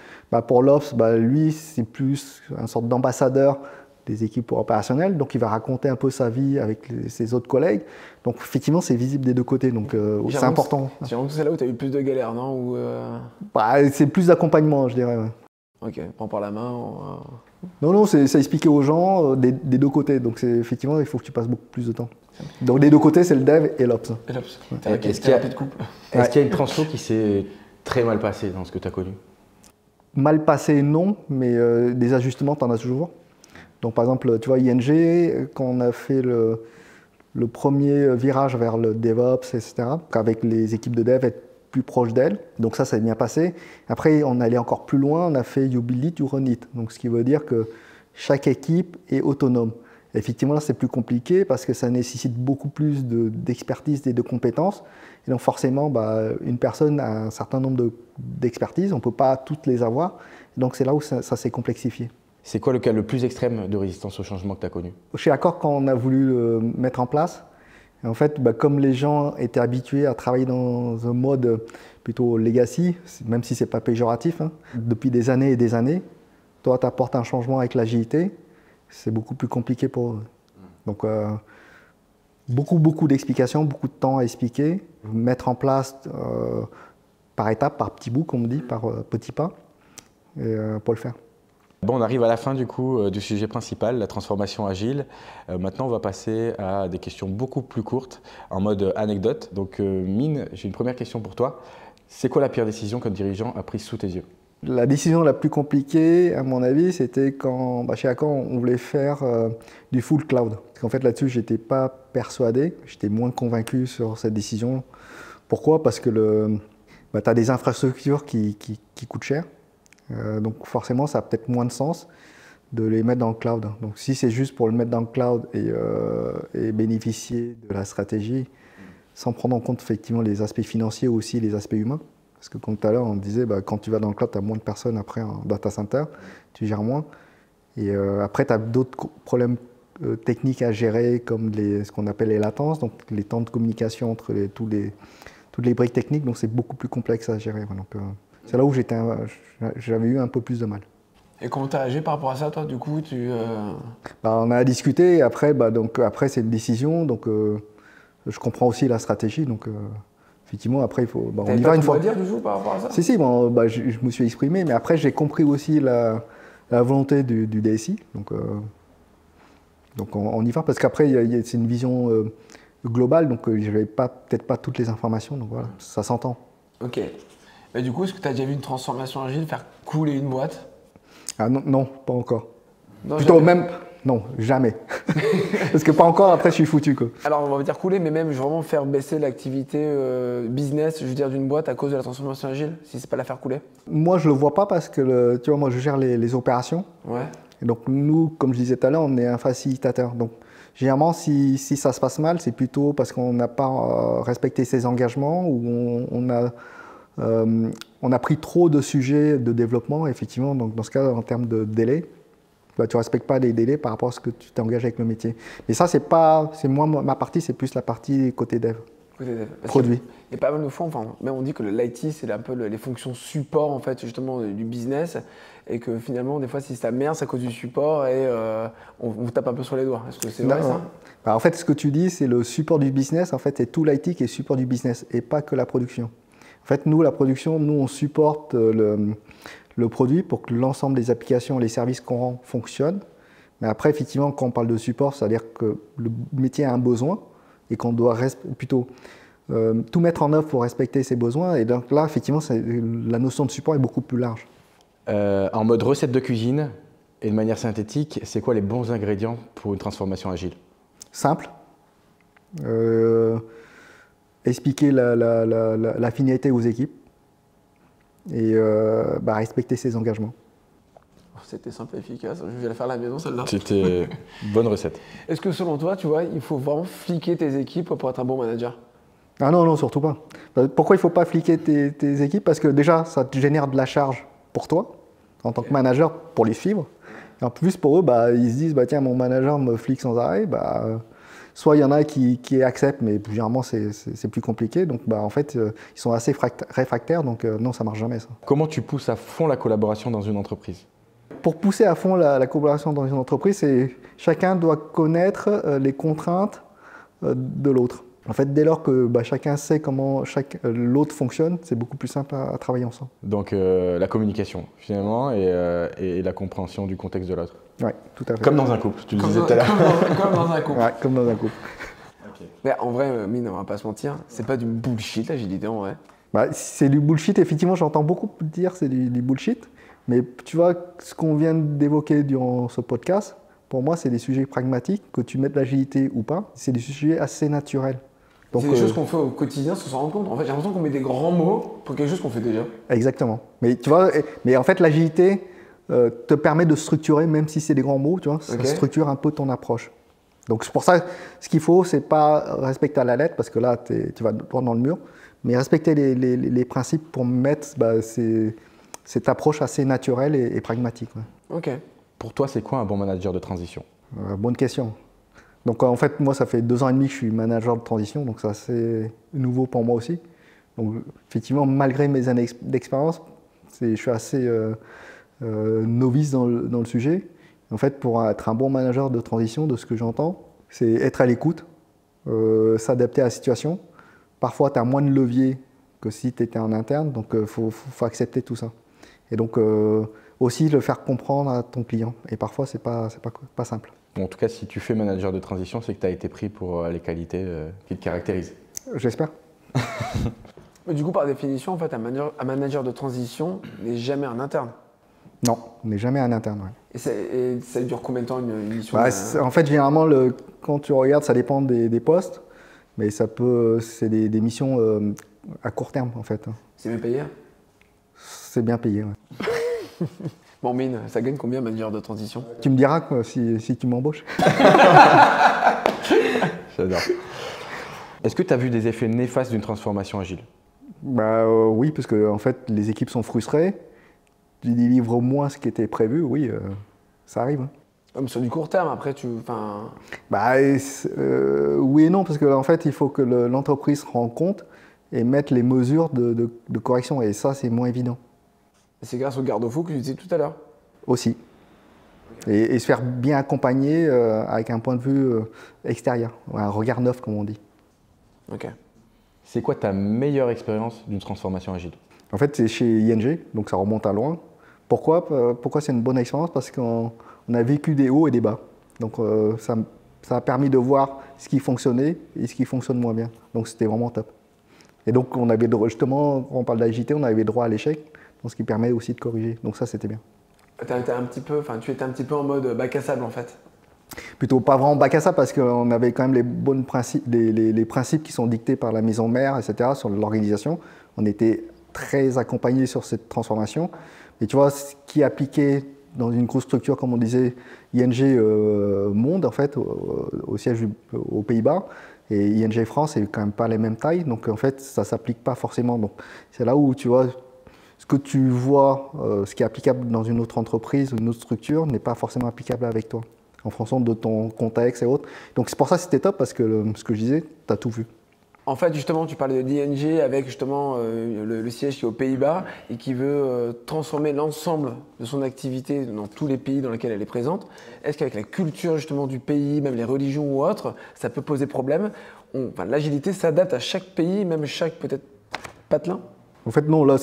Pour l'Ops, lui, c'est plus une sorte d'ambassadeur des équipes opérationnelles. Donc il va raconter un peu sa vie avec ses autres collègues. Donc effectivement, c'est visible des deux côtés. Donc c'est important. J'ai l'impression que c'est là où tu as eu plus de galères, non? C'est plus d'accompagnement, je dirais. Ouais. Ok, prends par la main. Non, c'est expliquer aux gens des deux côtés. Donc effectivement, il faut que tu passes beaucoup plus de temps. Donc des deux côtés, c'est le dev et l'Ops. Est-ce qu'il y a une transfo qui s'est très mal passée dans ce que tu as connu? Mal passé, non, mais des ajustements, tu en as toujours. Donc par exemple, tu vois, ING, quand on a fait le premier virage vers le DevOps, etc., avec les équipes de dev être plus proches d'elles, donc ça s'est bien passé. Après, on allait encore plus loin, on a fait You Build It, You Run It. Donc ce qui veut dire que chaque équipe est autonome. Effectivement, là, c'est plus compliqué parce que ça nécessite beaucoup plus d'expertise et de compétences. Et donc, forcément, une personne a un certain nombre d'expertises. On ne peut pas toutes les avoir. Donc, c'est là où ça s'est complexifié. C'est quoi le cas le plus extrême de résistance au changement que tu as connu? Chez Accor, quand on a voulu le mettre en place, en fait, comme les gens étaient habitués à travailler dans un mode plutôt legacy, même si ce n'est pas péjoratif, depuis des années et des années, toi, tu apportes un changement avec l'agilité. C'est beaucoup plus compliqué pour eux. Donc, beaucoup d'explications, beaucoup de temps à expliquer, mettre en place par étapes, par petits bouts, comme on dit, par petits pas, pour le faire. Bon, on arrive à la fin du coup du sujet principal, la transformation agile. Maintenant, on va passer à des questions beaucoup plus courtes, en mode anecdote. Donc, Mine, j'ai une première question pour toi. C'est quoi la pire décision qu'un dirigeant a prise sous tes yeux? La décision la plus compliquée, à mon avis, c'était quand chez Accor, on voulait faire du full cloud. Parce qu'en fait, là-dessus, je n'étais pas persuadé, j'étais moins convaincu sur cette décision. Pourquoi? Parce que tu as des infrastructures qui coûtent cher. Donc forcément, ça a peut-être moins de sens de les mettre dans le cloud. Donc si c'est juste pour le mettre dans le cloud et bénéficier de la stratégie, sans prendre en compte effectivement les aspects financiers ou aussi les aspects humains, parce que comme tout à l'heure, on disait, quand tu vas dans le cloud, tu as moins de personnes après en data center, tu gères moins. Et après, tu as d'autres problèmes techniques à gérer, comme ce qu'on appelle les latences, donc les temps de communication entre toutes les briques techniques, donc c'est beaucoup plus complexe à gérer. Donc, c'est là où j'avais eu un peu plus de mal. Et comment tu as agi par rapport à ça, toi, du coup on a discuté, et après, après c'est une décision, donc je comprends aussi la stratégie. Donc, effectivement, après, on y va une fois. Tu dire du coup par rapport à ça? Si, je me suis exprimé, mais après, j'ai compris aussi la volonté du DSI. Donc on y va, parce qu'après, c'est une vision globale, donc je n'avais peut-être pas toutes les informations, donc voilà, ça s'entend. Ok. Et du coup, est-ce que tu as déjà vu une transformation agile faire couler une boîte? Ah non, non, pas encore. Non, Plutôt jamais. même, non, jamais. Parce que pas encore, après je suis foutu, quoi. Alors, on va dire couler, mais même vraiment faire baisser l'activité business, je veux dire, d'une boîte à cause de la transformation agile, si c'est pas la faire couler. Moi, je le vois pas parce que, tu vois, moi, je gère les opérations. Ouais. Et donc, nous, comme je disais tout à l'heure, on est un facilitateur. Donc, généralement, si ça se passe mal, c'est plutôt parce qu'on n'a pas respecté ses engagements ou on a pris trop de sujets de développement, effectivement. Donc, dans ce cas, en termes de délai, bah, tu ne respectes pas les délais par rapport à ce que tu t'es engagé avec le métier. Mais ça, c'est moi, ma partie, c'est plus la partie côté dev, Côté dev. Parce produit. Il y a pas mal de fois, enfin, même on dit que l'IT, c'est un peu les fonctions support, en fait, justement, du business. Et que finalement, des fois, si ça merde, c'est à cause du support et on vous tape un peu sur les doigts. Est-ce que c'est vrai, ça? Bah, en fait, ce que tu dis, c'est le support du business. En fait, c'est tout l'IT qui est support du business et pas que la production. En fait, nous, la production, nous, on supporte le produit pour que l'ensemble des applications, les services qu'on rend fonctionnent. Mais après, effectivement, quand on parle de support, c'est-à-dire que le métier a un besoin et qu'on doit plutôt tout mettre en œuvre pour respecter ses besoins. Et donc là, effectivement, la notion de support est beaucoup plus large. En mode recette de cuisine et de manière synthétique, c'est quoi les bons ingrédients pour une transformation agile? Simple. Expliquer la finalité aux équipes et respecter ses engagements. C'était simple et efficace. Je vais la faire à la maison, celle-là. C'était une bonne recette. Est-ce que selon toi, tu vois, il faut vraiment fliquer tes équipes pour être un bon manager? Ah non, non, surtout pas. Pourquoi il ne faut pas fliquer tes équipes? Parce que déjà, ça te génère de la charge pour toi, en tant que manager, pour les suivre. Et en plus, pour eux, ils se disent, tiens, mon manager me flique sans arrêt. Soit il y en a qui acceptent, mais généralement, c'est plus compliqué. Donc, en fait, ils sont assez réfractaires. Donc, non, ça ne marche jamais, ça. Comment tu pousses à fond la collaboration dans une entreprise? Pour pousser à fond la collaboration dans une entreprise, chacun doit connaître les contraintes de l'autre. En fait, dès lors que chacun sait comment l'autre fonctionne, c'est beaucoup plus simple à travailler ensemble. Donc la communication, finalement, et la compréhension du contexte de l'autre. Oui, tout à fait. Comme dans un couple, tu le disais tout à l'heure. Comme dans un couple. Ouais, comme dans un couple. Okay. Mais en vrai, Mine, on va pas se mentir, c'est pas du bullshit, l'agilité, en vrai. C'est du bullshit, effectivement, j'entends beaucoup dire c'est du bullshit. Mais tu vois, ce qu'on vient d'évoquer durant ce podcast, pour moi, c'est des sujets pragmatiques, que tu mettes l'agilité ou pas, c'est des sujets assez naturels. C'est des choses qu'on fait au quotidien sans s'en rendre compte. En fait, j'ai l'impression qu'on met des grands mots pour quelque chose qu'on fait déjà. Exactement. Mais tu vois, en fait, l'agilité te permet de structurer, même si c'est des grands mots, tu vois, ça structure un peu ton approche. Donc c'est pour ça, ce qu'il faut, c'est pas respecter à la lettre, parce que là, tu vas droit dans le mur, mais respecter les principes pour mettre cette approche assez naturelle et pragmatique. Ouais. Ok. Pour toi, c'est quoi un bon manager de transition? Bonne question. Donc en fait, moi, ça fait 2 ans et demi que je suis manager de transition, donc c'est assez nouveau pour moi aussi. Donc effectivement, malgré mes années d'expérience, je suis assez novice dans le sujet. En fait, pour être un bon manager de transition, de ce que j'entends, c'est être à l'écoute, s'adapter à la situation. Parfois, tu as moins de levier que si tu étais en interne, donc il faut accepter tout ça. Et donc aussi le faire comprendre à ton client. Et parfois, c'est pas simple. En tout cas, si tu fais manager de transition, c'est que tu as été pris pour les qualités qui te caractérisent. J'espère. Du coup, par définition, en fait, un manager de transition n'est jamais un interne. Non, on n'est jamais un interne. Ouais. Et ça dure combien de temps une mission? En fait, généralement, quand tu regardes, ça dépend des postes, mais c'est des missions à court terme, en fait. C'est bien payé? C'est bien payé, ouais. Bon, Mine, ça gagne combien, manager de transition? Tu me diras si tu m'embauches. J'adore. Est-ce que tu as vu des effets néfastes d'une transformation agile? Oui, parce que en fait, les équipes sont frustrées. Tu délivres moins ce qui était prévu, oui, ça arrive. Hein. Comme sur du court terme, après, oui et non, parce qu'en fait, il faut que l'entreprise se rende compte et mette les mesures de correction, et ça, c'est moins évident. C'est grâce au garde-fou que tu disais tout à l'heure. Aussi. Et se faire bien accompagner avec un point de vue extérieur, un regard neuf, comme on dit. Ok. C'est quoi ta meilleure expérience d'une transformation agile? En fait, c'est chez ING, donc ça remonte à loin. Pourquoi c'est une bonne expérience? Parce qu'on a vécu des hauts et des bas. Donc ça a permis de voir ce qui fonctionnait et ce qui fonctionne moins bien. Donc c'était vraiment top. Et donc on avait justement, quand on parle d'agilité, on avait droit à l'échec, donc ce qui permet aussi de corriger. Donc ça c'était bien. Tu étais un petit peu en mode bac à sable en fait. Plutôt pas vraiment bac à ça parce qu'on avait quand même les principes qui sont dictés par la maison mère, etc., sur l'organisation. On était très accompagnés sur cette transformation. Et tu vois, ce qui est appliqué dans une grosse structure, comme on disait, ING Monde, en fait, au siège aux Pays-Bas, et ING France, c'est quand même pas les mêmes tailles. Donc en fait, ça s'applique pas forcément. Donc c'est là où tu vois, ce que tu vois, ce qui est applicable dans une autre entreprise, une autre structure, n'est pas forcément applicable avec toi, en fonction de ton contexte et autres. Donc c'est pour ça que c'était top, parce que ce que je disais, tu as tout vu. En fait, justement, tu parlais d'ING avec justement le siège qui est aux Pays-Bas et qui veut transformer l'ensemble de son activité dans tous les pays dans lesquels elle est présente. Est-ce qu'avec la culture justement du pays, même les religions ou autres, ça peut poser problème? L'agilité s'adapte à chaque pays, même chaque peut-être patelin? En fait, non, là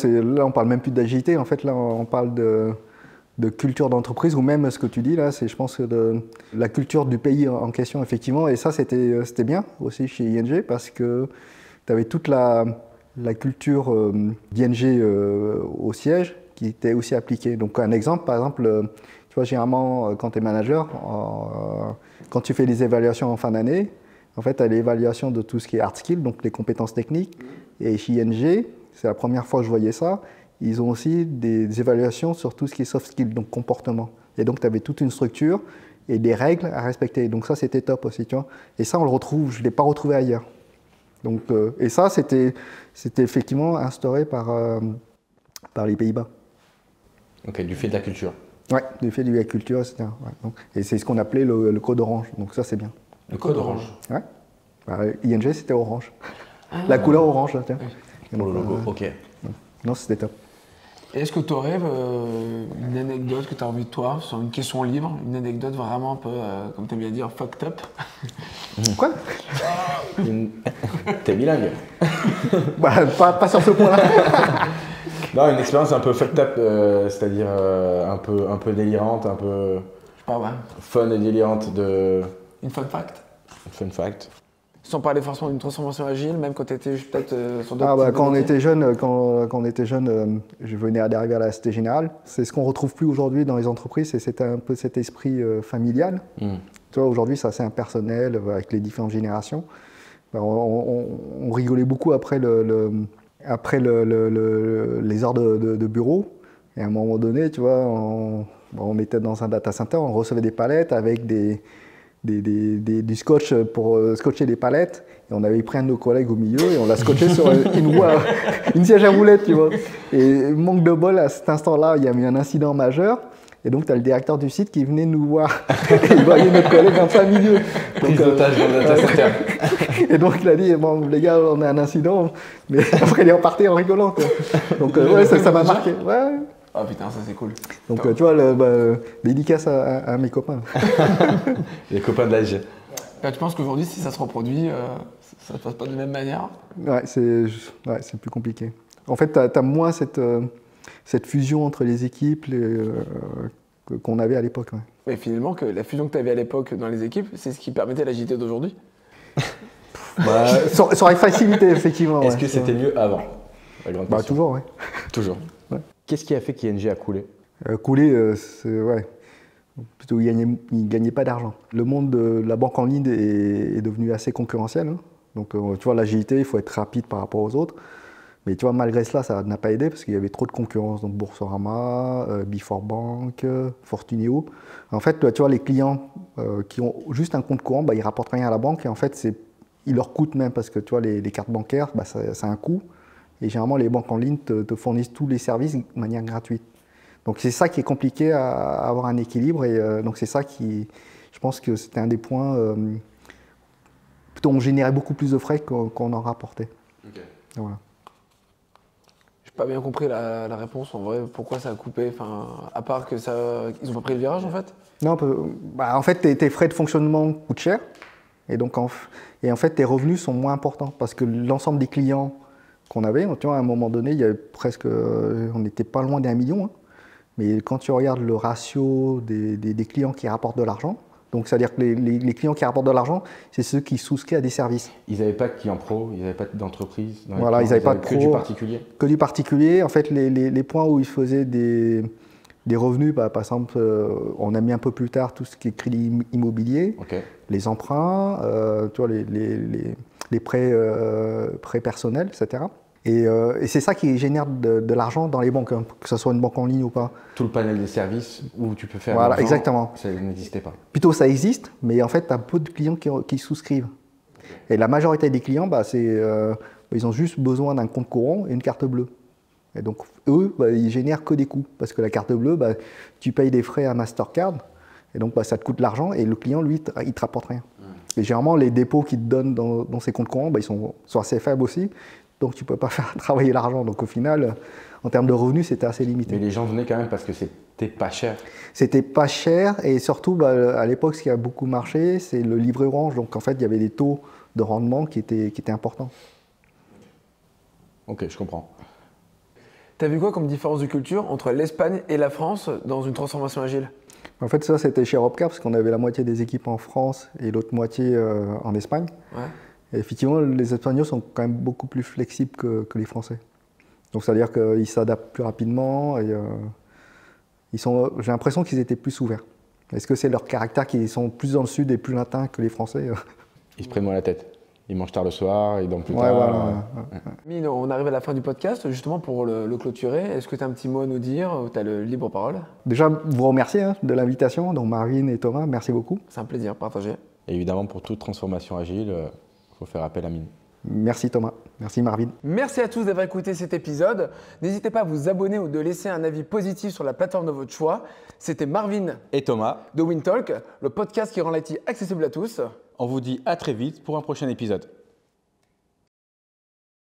on parle même plus d'agilité. En fait, là, on parle de culture d'entreprise, ou même ce que tu dis là, c'est je pense de la culture du pays en question, effectivement. Et ça, c'était bien aussi chez ING, parce que tu avais toute la culture d'ING au siège qui était aussi appliquée. Donc un exemple, par exemple, tu vois, généralement, quand tu es manager, quand tu fais des évaluations en fin d'année, en fait, tu as l'évaluation de tout ce qui est hard skill, donc les compétences techniques. Et chez ING, c'est la première fois que je voyais ça, ils ont aussi des évaluations sur tout ce qui est soft skills, donc comportement. Et donc, tu avais toute une structure et des règles à respecter. Donc ça, c'était top aussi, tu vois. Et ça, on le retrouve, je ne l'ai pas retrouvé ailleurs. Donc, et ça, c'était effectivement instauré par les Pays-Bas. Ok, du fait de la culture. Oui, du fait de la culture, etc. Ouais, donc, et c'est ce qu'on appelait le code orange. Donc ça, c'est bien. Le code orange. Ouais. ING, c'était orange. La couleur orange, là, tiens. Pour le logo, ok. Non, c'était top. Et est-ce que tu aurais une anecdote que tu as envie de toi, sur une question libre, une anecdote vraiment un peu, comme tu aimes bien dire, fucked up? Quoi? T'es bilingue. Bah, pas sur ce point-là. Non, une expérience un peu fucked up, c'est-à-dire un peu délirante, un peu Je sais pas, ouais. fun et délirante de... Une fun fact? Fun fact. Sans parler forcément d'une transformation agile, même quand tu étais peut-être sur d'autres... Quand on était jeune, je venais d'arriver à la Société Générale. C'est ce qu'on retrouve plus aujourd'hui dans les entreprises, et c'était un peu cet esprit familial. Tu vois, aujourd'hui, c'est assez impersonnel avec les différentes générations. On rigolait beaucoup après les heures de bureau. Et à un moment donné, tu vois, on était dans un data center, on recevait des palettes avec du scotch pour scotcher des palettes, et on avait pris un de nos collègues au milieu et on l'a scotché sur une siège à roulettes, tu vois. Et manque de bol, à cet instant-là, il y a eu un incident majeur, et donc tu as le directeur du site qui venait nous voir, et il voyait notre collègue en plein milieu. Prise d'otage dans le data center. Et donc il a dit, bon les gars, on a un incident, mais après il est reparti en rigolant, quoi. Donc ouais, ça m'a marqué. Ouais. Oh putain, ça c'est cool. Donc tu vois, dédicace à mes copains. Les copains de l'AG. Tu penses qu'aujourd'hui, si ça se reproduit, ça ne se passe pas de la même manière? Ouais, c'est plus compliqué. En fait, tu as moins cette fusion entre les équipes qu'on avait à l'époque. Ouais. Mais finalement, que la fusion que tu avais à l'époque dans les équipes, c'est ce qui permettait l'agilité d'aujourd'hui? Ça aurait facilité, effectivement. Est-ce que c'était mieux avant? Toujours, oui. Toujours. Ouais. Qu'est-ce qui a fait qu'ING a coulé? Ouais. Plutôt, il ne gagnait pas d'argent. Le monde de la banque en ligne est devenu assez concurrentiel. Hein. Donc, tu vois, l'agilité, il faut être rapide par rapport aux autres. Mais tu vois, malgré cela, ça n'a pas aidé parce qu'il y avait trop de concurrence. Donc, Boursorama, Before Bank, Fortuneo. En fait, tu vois, les clients qui ont juste un compte courant, ils ne rapportent rien à la banque. Et en fait, il leur coûte même parce que tu vois, les cartes bancaires, ça a un coût. Et généralement, les banques en ligne te fournissent tous les services de manière gratuite. Donc c'est ça qui est compliqué à avoir un équilibre. Et donc c'est ça qui, je pense que c'était un des points. Plutôt, on générait beaucoup plus de frais qu'on en rapportait. Okay. Voilà. Je n'ai pas bien compris la réponse en vrai. Pourquoi ça a coupé? À part que ils n'ont pas pris le virage en fait? Non, en fait, tes frais de fonctionnement coûtent cher. Et donc, en fait, tes revenus sont moins importants parce que l'ensemble des clients qu'on avait, tu vois, à un moment donné, il y avait on n'était pas loin d'1 million. Hein. Mais quand tu regardes le ratio des clients qui rapportent de l'argent, donc c'est-à-dire que les clients qui rapportent de l'argent, c'est ceux qui souscrivent à des services. Ils n'avaient pas de clients pro, ils n'avaient pas d'entreprise. Voilà, ils n'avaient pas de pro. Que du particulier. Que du particulier. En fait, les points où ils faisaient des revenus, par exemple, on a mis un peu plus tard tout ce qui est crédit immobilier, les emprunts, tu vois, les prêts personnels, etc. Et c'est ça qui génère de l'argent dans les banques, hein, que ce soit une banque en ligne ou pas. Tout le panel des services où tu peux faire voilà, l'argent, exactement. ça n'existait pas. Plutôt, ça existe, mais en fait, tu as peu de clients qui souscrivent. Et la majorité des clients, ils ont juste besoin d'un compte courant et une carte bleue. Et donc, eux, ils génèrent que des coûts. Parce que la carte bleue, tu payes des frais à Mastercard, et donc ça te coûte de l'argent, et le client, lui, il ne te rapporte rien. Et généralement, les dépôts qu'ils te donnent dans ces comptes courants, ils sont assez faibles aussi. Donc tu ne peux pas faire travailler l'argent. Donc au final, en termes de revenus, c'était assez limité. Mais les gens venaient quand même parce que c'était pas cher. C'était pas cher et surtout, à l'époque, ce qui a beaucoup marché, c'est le livret orange. Donc en fait, il y avait des taux de rendement qui étaient importants. Ok, je comprends. Tu as vu quoi comme différence de culture entre l'Espagne et la France dans une transformation agile? En fait, ça, c'était chez Robcar parce qu'on avait la moitié des équipes en France et l'autre moitié en Espagne. Ouais. Et effectivement, les Espagnols sont quand même beaucoup plus flexibles que les Français. Donc, c'est-à-dire qu'ils s'adaptent plus rapidement et j'ai l'impression qu'ils étaient plus ouverts. Est-ce que c'est leur caractère qu'ils sont plus dans le sud et plus lointains que les Français? Ils se prennent moins la tête. Ils mangent tard le soir, ils dorment plus tard. Voilà. Mine, on arrive à la fin du podcast. Justement, pour le clôturer, est-ce que tu as un petit mot à nous dire? Tu as le libre parole. Déjà, vous remercier de l'invitation. Donc, Marvin et Thomas, merci beaucoup. C'est un plaisir partagé. Et évidemment, pour toute transformation agile, il faut faire appel à Mine. Merci Thomas, merci Marvin. Merci à tous d'avoir écouté cet épisode. N'hésitez pas à vous abonner ou de laisser un avis positif sur la plateforme de votre choix. C'était Marvin Et Thomas, de WinTalk, le podcast qui rend l'IT accessible à tous. on vous dit à très vite pour un prochain épisode.